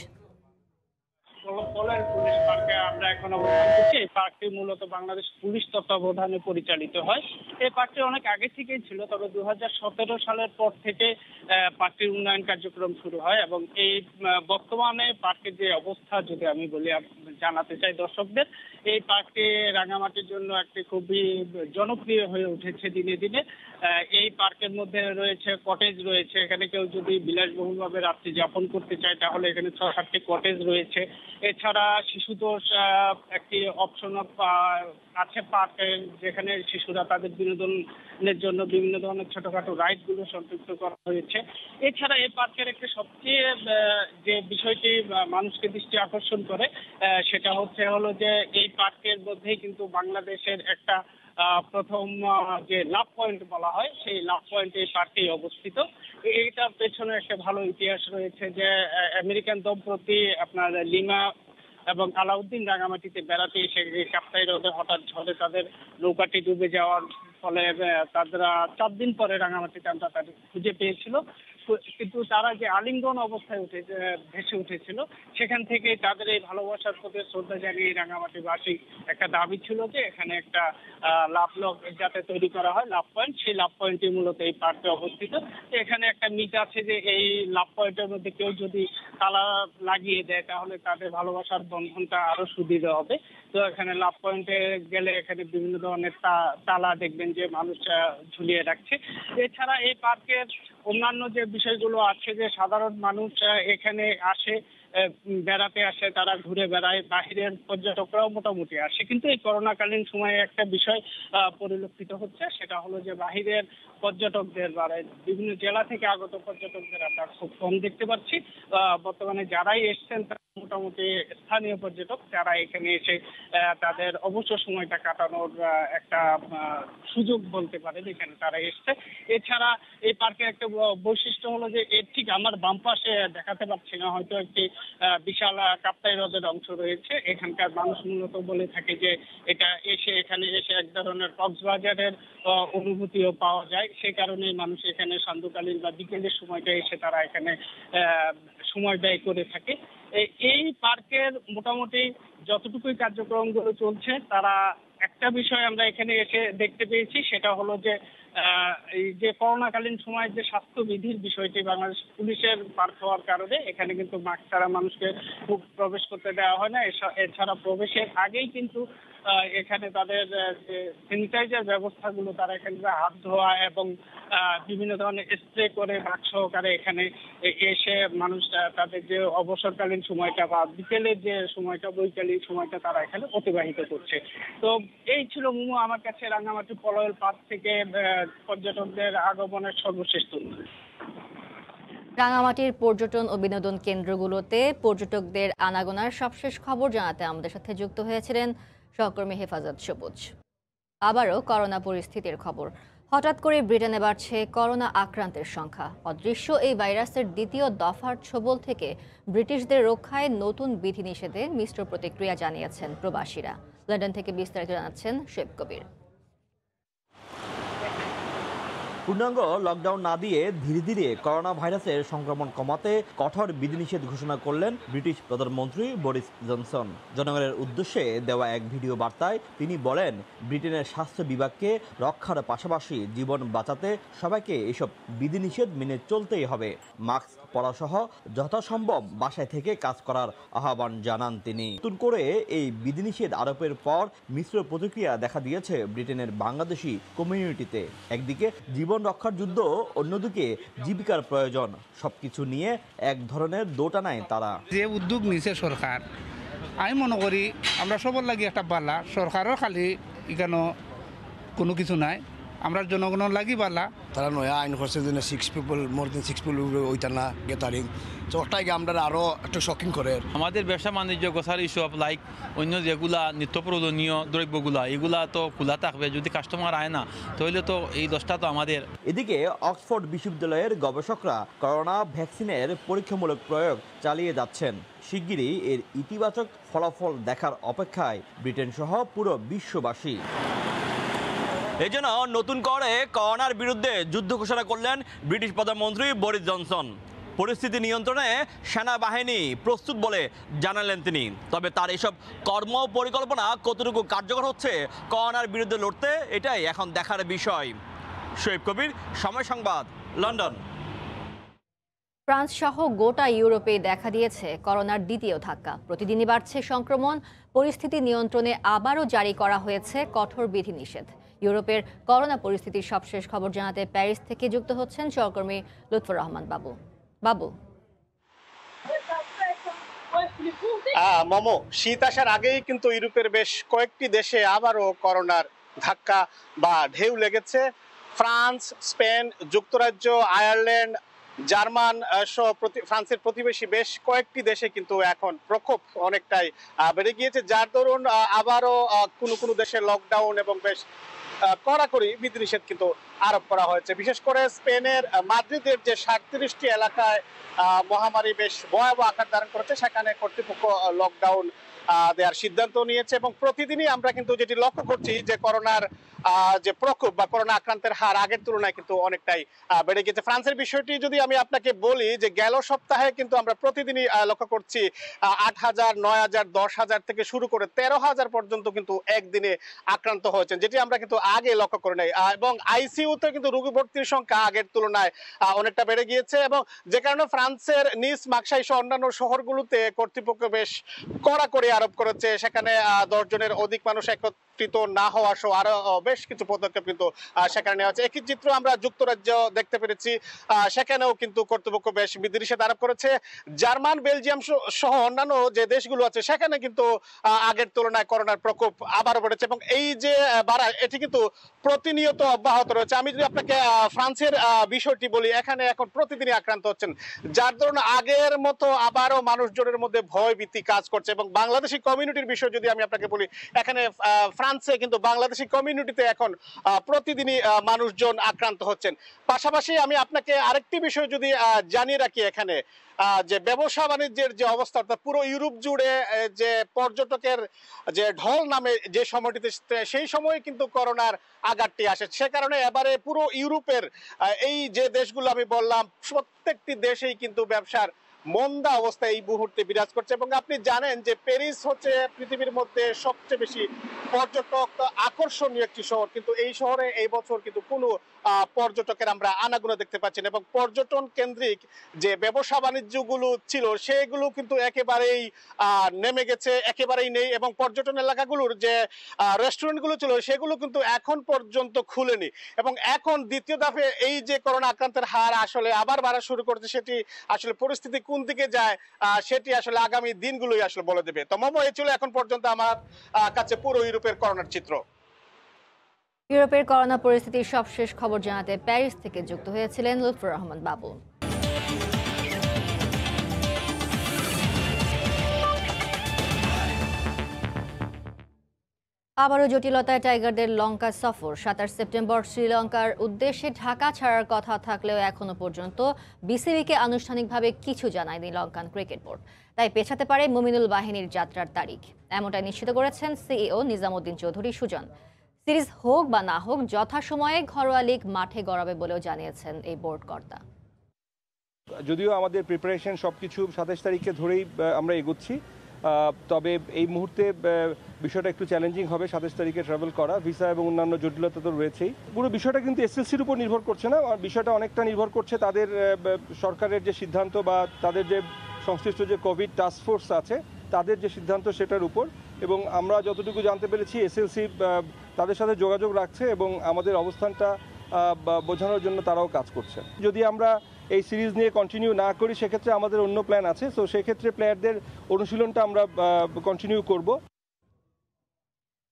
পুলিশ পার্কে আমরা এখন অবস্থান করছি। এই পার্কটি মূলত বাংলাদেশ পুলিশ তত্ত্বাবধানে পরিচালিত হয়। এই পার্কটি অনেক আগে থেকেই ছিল, তবে 2017 সালের পর থেকে পার্কটির উন্নয়ন কার্যক্রম শুরু হয় এবং এই বর্তমানে পার্কের যে অবস্থা যদি আমি বলি জানাতে চাই দর্শকদের, এই পার্কটি রাঙামাটির জন্য একটি খুবই জনপ্রিয় হয়ে উঠেছে দিনে দিনে। এই পার্কের মধ্যে রয়েছে কটেজ রয়েছে, এখানে কেউ যদি বিলাসবহুলভাবে রাত্রি যাপন করতে চায় তাহলে এখানে 6-7টি কটেজ রয়েছে। এছাড়া শিশুতোষ একটি অপশন আছে পার্কে, যেখানে শিশুরা তাদের বিনোদনের জন্য বিভিন্ন ধরনের ছোটখাটো রাইডগুলো সম্পৃক্ত করা হয়েছে। এছাড়া এই পার্কের একটি সবচেয়ে যে বিষয়টি মানুষকে দৃষ্টি আকর্ষণ করে সেটা হলো যে এই পার্কের মধ্যেই কিন্তু বাংলাদেশের একটা প্রথম যে লাভ পয়েন্ট বলা হয়, সেই লাভ পয়েন্ট এই পার্কেই অবস্থিত। এইটার পেছনে একটা ভালো ইতিহাস রয়েছে যে আমেরিকান দম্পতি আপনার লিমা এবং আলাউদ্দিন রাঙামাটিতে বেড়াতে এসে কাপ্তাই হ্রদে হঠাৎ ঝড়ে তাদের নৌকাটি ডুবে যাওয়ার ফলে তারা 4 দিন পরে রাঙামাটিতে আমরা তাদের খুঁজে পেয়েছিল, কিন্তু তারা যে আলিঙ্গন অবস্থায় ভেসে উঠেছিল সেখান থেকে তাদের এই ভালোবাসার প্রতি শ্রদ্ধা জানিয়ে রাঙামাটিবাসী একটা দাবি ছিল যে এখানে একটা লাভ লক যাতে তৈরি করা হয় লাভ পয়েন্ট, সেই লাভ পয়েন্টটি মূলত এই পার্কে অবস্থিত। এখানে একটা মিথ আছে যে এই লাভ পয়েন্টের মধ্যে কেউ যদি তালা লাগিয়ে দেয় তাহলে তাদের ভালোবাসার বন্ধনটা আরো সুদৃঢ় হবে। তো এখানে লাভ পয়েন্টে গেলে এখানে বিভিন্ন ধরনের তালা দেখবেন যে মানুষ ঝুলিয়ে রাখছে। এছাড়া এই পার্কের অন্যান্য যে বিষয়গুলো আছে যে সাধারণ মানুষ এখানে আসে, বেড়াতে আসে, তারা ঘুরে বেড়ায়, বাহিরের পর্যটকরাও মোটামুটি আসে, কিন্তু এই করোনাকালীন সময়ে একটা বিষয় পরিলক্ষিত হচ্ছে, সেটা হলো যে বাহিরের পর্যটকদের বিভিন্ন জেলা থেকে আগত পর্যটকদের আমরা খুব কম দেখতে পাচ্ছি। বর্তমানে যারাই এসছেন মোটামুটি স্থানীয় পর্যটক যারা এখানে এসে তাদের অবসর সময়টা কাটানোর একটা সুযোগ বলতে পারেন এখানে তারা এসছে। এছাড়া এই পার্কের একটা বৈশিষ্ট্য হলো যে এর ঠিক আমার বাম পাশে দেখাতে পারছি না, হয়তো একটি বিশাল কাপ্তাই হ্রদের অংশ রয়েছে। এখানকার মানুষ মূলত বলে থাকে যে এটা এখানে এসে এক ধরনের কক্সবাজারের অনুভূতিও পাওয়া যায়। সেই কারণে মানুষ এখানে সান্ধ্যকালীন বা বিকেলের সময়টা এসে তারা এখানে সময় ব্যয় করে থাকে। এই পার্কের মোটামুটি যতটুকুই কার্যক্রমগুলো চলছে, তারা একটা বিষয় আমরা এখানে এসে দেখতে পেয়েছি, সেটা হলো যে এই যে করোনাকালীন সময় যে স্বাস্থ্যবিধির বিষয়টি বাংলাদেশ পুলিশের পার্ক হওয়ার কারণে এখানে কিন্তু মাস্ক ছাড়া মানুষকে প্রবেশ করতে দেওয়া হয় না। এছাড়া প্রবেশের আগেই কিন্তু এখানে তাদের যে স্যানিটাইজার ব্যবস্থাগুলো, তারা এখানে হাত ধোয়া এবং বিভিন্ন ধরনের স্প্রে করে বাক সহকারে এখানে এসে মানুষ তাদের যে অবসরকালীন সময়টা বা বিকেলের যে সময়টা, বৈকালীন সময়টা তারা এখানে অতিবাহিত করছে। তো এই ছিল মুমু আমার কাছে রাঙামাটি পলয়েল পার্ক থেকে পর্যটকদের আগমনের সর্বশেষ তথ্য। রাঙামাটির পর্যটন ও বিনোদন কেন্দ্রগুলোতে পর্যটকদের আনাগোনার সবশেষ খবর জানাতে আমাদের সাথে যুক্ত হয়েছিলেন সহকর্মী হেফাজত সবুজ। আবারও করোনা পরিস্থিতির খবর। হঠাৎ করে ব্রিটেনে বাড়ছে করোনা আক্রান্তের সংখ্যা। অদৃশ্য এই ভাইরাসের দ্বিতীয় দফার ছোবল থেকে ব্রিটিশদের রক্ষায় নতুন বিধিনিষেধে মিশ্র প্রতিক্রিয়া জানিয়েছেন প্রবাসীরা। লন্ডন থেকে বিস্তারিত জানাচ্ছেন শোয়েব কবির। পূর্ণাঙ্গ লকডাউন না দিয়ে ধীরে ধীরে করোনা ভাইরাসের সংক্রমণ কমাতে কঠোর বিধিনিষেধ ঘোষণা করলেন ব্রিটিশ প্রধানমন্ত্রী বরিস জনসন। জনগণের উদ্দেশ্যে দেওয়া এক ভিডিও বার্তায় তিনি বলেন, ব্রিটেনের স্বাস্থ্য বিভাগকে রক্ষার পাশাপাশি জীবন বাঁচাতে সবাইকে এসব বিধিনিষেধ মেনে চলতেই হবে। মাস্ক পরাসহ যথাসম্ভব বাসায় থেকে কাজ করার আহ্বান জানান তিনি। নতুন করে এই বিধিনিষেধ আরোপের পর মিশ্র প্রতিক্রিয়া দেখা দিয়েছে ব্রিটেনের বাংলাদেশি কমিউনিটিতে। একদিকে জীবন রক্ষার যুদ্ধ, অন্যদিকে জীবিকার প্রয়োজন, সবকিছু নিয়ে এক ধরনের দোটানায় তারা। যে উদ্যোগ নিছে সরকার, আমি মনে করি আমরা সবার লাগি একটা বালা। সরকারও খালি এখানে কোনো কিছু নাই, আমরা জনগণের লাগি বালা। তারা নয়া আইন করছে যে 6 পিপল মোর দেন 6 পিপল ওইটা না গ্যাদারিং, তো ওটাই আমরা আরও একটু শকিং করে। আমাদের ব্যবসা বাণিজ্য গোছার ইস্যু লাইক অন্য যেগুলা নিত্য প্রয়োজনীয় দ্রব্যগুলা, এগুলা তো খোলা থাকবে। যদি কাস্টমার আয় না তাহলে তো এই দশটা তো আমাদের। এদিকে অক্সফোর্ড বিশ্ববিদ্যালয়ের গবেষকরা করোনা ভ্যাকসিনের পরীক্ষামূলক প্রয়োগ চালিয়ে যাচ্ছেন। শিগগিরই এর ইতিবাচক ফলাফল দেখার অপেক্ষায় ব্রিটেন সহ পুরো বিশ্ববাসী। এজন্য নতুন করে করোনার বিরুদ্ধে যুদ্ধ ঘোষণা করলেন ব্রিটিশ প্রধানমন্ত্রী বরিস জনসন। পরিস্থিতি নিয়ন্ত্রণে সেনাবাহিনী প্রস্তুত বলে জানালেন তিনি। তবে তার এসব কর্ম পরিকল্পনা কতটুকু কার্যকর হচ্ছে করোনার বিরুদ্ধে লড়তে, এটাই এখন দেখার বিষয়। শোয়েব কবির, সময় সংবাদ, লন্ডন। ফ্রান্স সহ গোটা ইউরোপে দেখা দিয়েছে করোনার দ্বিতীয় ধাক্কা। প্রতিদিনই বাড়ছে সংক্রমণ। পরিস্থিতি নিয়ন্ত্রণে আবারও জারি করা হয়েছে কঠোর বিধিনিষেধ। ইউরোপের করোনা পরিস্থিতির সবশেষ খবর জানাতে প্যারিস থেকে যুক্ত হচ্ছেন সহকর্মী লুৎফর রহমান বাবু। মমো, শীত আসার আগেই কিন্তু ইউরোপের বেশ কয়েকটি দেশে আবারও করোনার ধাক্কা বা ঢেউ লেগেছে। ফ্রান্স, স্পেন, যুক্তরাজ্য, আয়ারল্যান্ড, জার্মান সহ ফ্রান্সের প্রতিবেশী বেশ কয়েকটি দেশে কিন্তু এখন প্রকোপ অনেকটাই বেড়ে গিয়েছে, যার দরুন আবারও কোনো দেশে লকডাউন এবং বেশ কড়াকড়ি বিধিনিষেধ কিন্তু আরোপ করা হয়েছে। বিশেষ করে স্পেনের মাদ্রিদের যে 37টি এলাকায় মহামারী বেশ ভয়াবহ আকার ধারণ করেছে, সেখানে কর্তৃপক্ষ লকডাউন দেওয়ার সিদ্ধান্ত নিয়েছে। এবং প্রতিদিনই আমরা কিন্তু যেটি লক্ষ্য করছি যে করোনার যে প্রকোপ বা করোনা আক্রান্তের হার আগের তুলনায় কিন্তু অনেকটাই বেড়ে গেছে। ফ্রান্সের বিষয়টি যদি আমি আপনাকে বলি, যে গেল সপ্তাহে কিন্তু আমরা প্রতিদিনই লক্ষ্য করছি 8,000, 9,000, 10,000 থেকে শুরু করে 13,000 পর্যন্ত কিন্তু একদিনে আক্রান্ত হয়েছেন, যেটি আমরা কিন্তু আগে লক্ষ্য করি নাই। এবং আইসিইউতে কিন্তু রোগী ভর্তির সংখ্যা আগের তুলনায় অনেকটা বেড়ে গিয়েছে, এবং যে কারণে ফ্রান্সের নিস, মার্সাই সহ অন্যান্য শহরগুলোতে কর্তৃপক্ষ বেশ কড়াকড়ি আরোপ করেছে, সেখানে 10 জনের অধিক মানুষ একত্রিত না হওয়া সহ আরো বেশ কিছু পদক্ষেপ কিন্তু সেখানে নেওয়া হচ্ছে। একই চিত্র আমরা যুক্তরাজ্য দেখতে পেরেছি, সেখানেও কিন্তু কর্তৃপক্ষ বেশ বিধিনিষেধ আরোপ করেছে। জার্মান, বেলজিয়াম সহ অন্যান্য যে দেশগুলো আছে সেখানে কিন্তু আগের তুলনায় করোনার প্রকোপ আবারও বেড়েছে এবং এই যে বাড়া এটি কিন্তু প্রতিনিয়ত অব্যাহত রয়েছে। আমি যদি আপনাকে ফ্রান্সের বিষয়টি বলি, এখানে এখন প্রতিদিনই আক্রান্ত হচ্ছেন, যার ধরুন আগের মতো আবারও মানুষজনের মধ্যে ভয় ভীতি কাজ করছে। এবং বাংলাদেশি কমিউনিটির বিষয় যদি আমি আপনাকে বলি, এখানে ফ্রান্সে কিন্তু বাংলাদেশি কমিউনিটিতে এখন প্রতিদিনই মানুষজন আক্রান্ত হচ্ছেন। পাশাপাশি আমি আপনাকে আরেকটি বিষয় যদি জানিয়ে রাখি, এখানে যে ব্যবসা বাণিজ্যের যে অবস্থা, অর্থাৎ পুরো ইউরোপ জুড়ে যে পর্যটকের যে ঢল নামে যে সময়টিতে, সেই সময় কিন্তু করোনার আঘাতটি আসে। সে কারণে এবারে পুরো ইউরোপের এই যে দেশগুলো আমি বললাম, প্রত্যেকটি দেশেই কিন্তু ব্যবসার মন্দা অবস্থা এই মুহূর্তে বিরাজ করছে। এবং আপনি জানেন যে প্যারিস হচ্ছে পৃথিবীর মধ্যে সবচেয়ে বেশি পর্যটক আকর্ষণীয় একটি শহর, কিন্তু এই শহরে এই বছর কিন্তু কোনো পর্যটকের আমরা আনাগোনা দেখতে পাচ্ছি না। এবং পর্যটন কেন্দ্রিক যে ব্যবসা বাণিজ্যগুলো ছিল সেগুলো কিন্তু একেবারেই নেমে গেছে, একেবারেই নেই। এবং পর্যটন এলাকাগুলোর যে রেস্টুরেন্টগুলো ছিল সেগুলো কিন্তু এখন পর্যন্ত খুলেনি। এবং এখন দ্বিতীয় দফে এই যে করোনা আক্রান্তের হার আসলে আবার বাড়া শুরু করেছে, সেটি আসলে পরিস্থিতি কোন দিকে যায় সেটি আসলে আগামী দিনগুলোই আসলে বলে দেবে। তো মোমো, এই ছিল এখন পর্যন্ত আমার কাছে পুরো ইউরোপের করোনার চিত্র। ইউরোপের করোনা পরিস্থিতির সবশেষ খবর জানাতে প্যারিস থেকে যুক্ত হয়েছিলেন লুৎফর রহমান বাবু। আবারও জটিলতায় টাইগারদের লঙ্কা সফর। 27 সেপ্টেম্বর শ্রীলঙ্কার উদ্দেশ্যে ঢাকা ছাড়ার কথা থাকলেও এখনো পর্যন্ত বিসিবিকে আনুষ্ঠানিকভাবে কিছু জানায়নি লঙ্কান ক্রিকেট বোর্ড, তাই পেছাতে পারে মুমিনুল বাহিনীর যাত্রার তারিখ, এমনটাই নিশ্চিত করেছেন সিইও নিজামুদ্দিন চৌধুরী সুজন। সিরিজ হোক বা না হোক যথাসময়ে ঘরোয়া লীগ মাঠে গড়াবে বলেও জানিয়েছেন এই বোর্ড কর্তা। যদিও আমাদের প্রিপারেশন সবকিছু 27 তারিখে ধরেই আমরা এগোচ্ছি, তবে এই মুহূর্তে বিষয়টা একটু চ্যালেঞ্জিং হবে 27 তারিখে ট্রাভেল করা, ভিসা এবং অন্যান্য জটিলতা তো রয়েছেই। পুরো বিষয়টা কিন্তু এসএলসির উপর নির্ভর করছে না, বিষয়টা অনেকটা নির্ভর করছে তাদের সরকারের যে সিদ্ধান্ত বা তাদের যে সংশ্লিষ্ট যে কোভিড টাস্ক ফোর্স আছে তাদের যে সিদ্ধান্ত সেটার উপর। এবং আমরা যতটুকু জানতে পেরেছি এসএলসি তাদের সাথে যোগাযোগ রাখছে এবং আমাদের অবস্থানটা বোঝানোর জন্য তারাও কাজ করছে। যদি আমরা এই সিরিজ নিয়ে কন্টিনিউ না করি সেক্ষেত্রে আমাদের অন্য প্ল্যান আছে, তো সেক্ষেত্রে প্লেয়ারদের অনুশীলনটা আমরা কন্টিনিউ করব।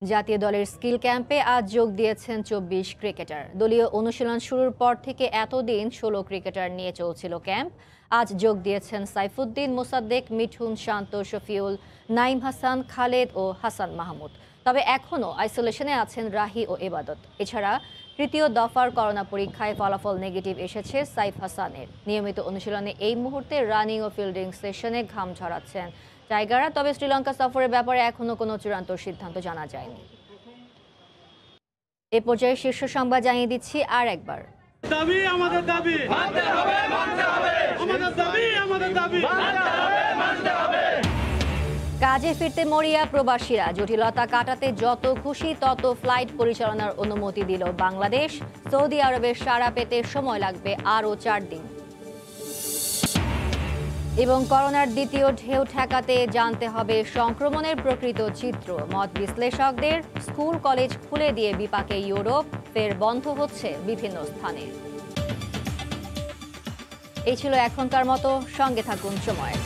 জাতীয় দলের স্কিল ক্যাম্পে আজ যোগ দিয়েছেন 24 ক্রিকেটার। দলীয় অনুশীলন শুরুর পর থেকে এতদিন 16 ক্রিকেটার নিয়ে চলছিল ক্যাম্প। আজ যোগ দিয়েছেন সাইফুদ্দিন, মোসাদ্দেক, মিঠুন, শান্ত, শফিউল, নাইম হাসান, খালেদ ও হাসান মাহমুদ। তবে এখনও আইসোলেশনে আছেন রাহি ও এবাদত। এছাড়া তৃতীয় দফার করোনা পরীক্ষায় ফলাফল নেগেটিভ এসেছে সাইফ হাসানের। নিয়মিত অনুশীলনে এই মুহূর্তে রানিং ও ফিল্ডিং সেশনে ঘাম ঝরাচ্ছেন টাইগাররা। তবে শ্রীলঙ্কা সফরের ব্যাপারে এখনও কোনো চূড়ান্ত সিদ্ধান্ত জানা যায়নি। এ পর্যায়ে শীর্ষ সংবাদ জানিয়ে দিচ্ছি আর একবার। দাবি আমাদের দাবি, মানতে হবে, মানতে হবে। আমাদের দাবি, আমাদের দাবি, মানতে হবে, মানতে হবে। কাজে ফিরতে মরিয়া প্রবাসীরা। জটিলতা কাটাতে যত খুশি তত ফ্লাইট পরিচালনার অনুমতি দিল বাংলাদেশ। সৌদি আরবের সাড়া পেতে সময় লাগবে আরও 4 দিন। এবং করোনার দ্বিতীয় ঢেউ ঠেকাতে জানতে হবে সংক্রমণের প্রকৃত চিত্র। মত বিশ্লেষকদের। স্কুল কলেজ খুলে দিয়ে বিপাকে ইউরোপ, ফের বন্ধ হচ্ছে বিভিন্ন স্থানে। এই ছিল এখনকার মতো, সঙ্গে থাকুন সময়।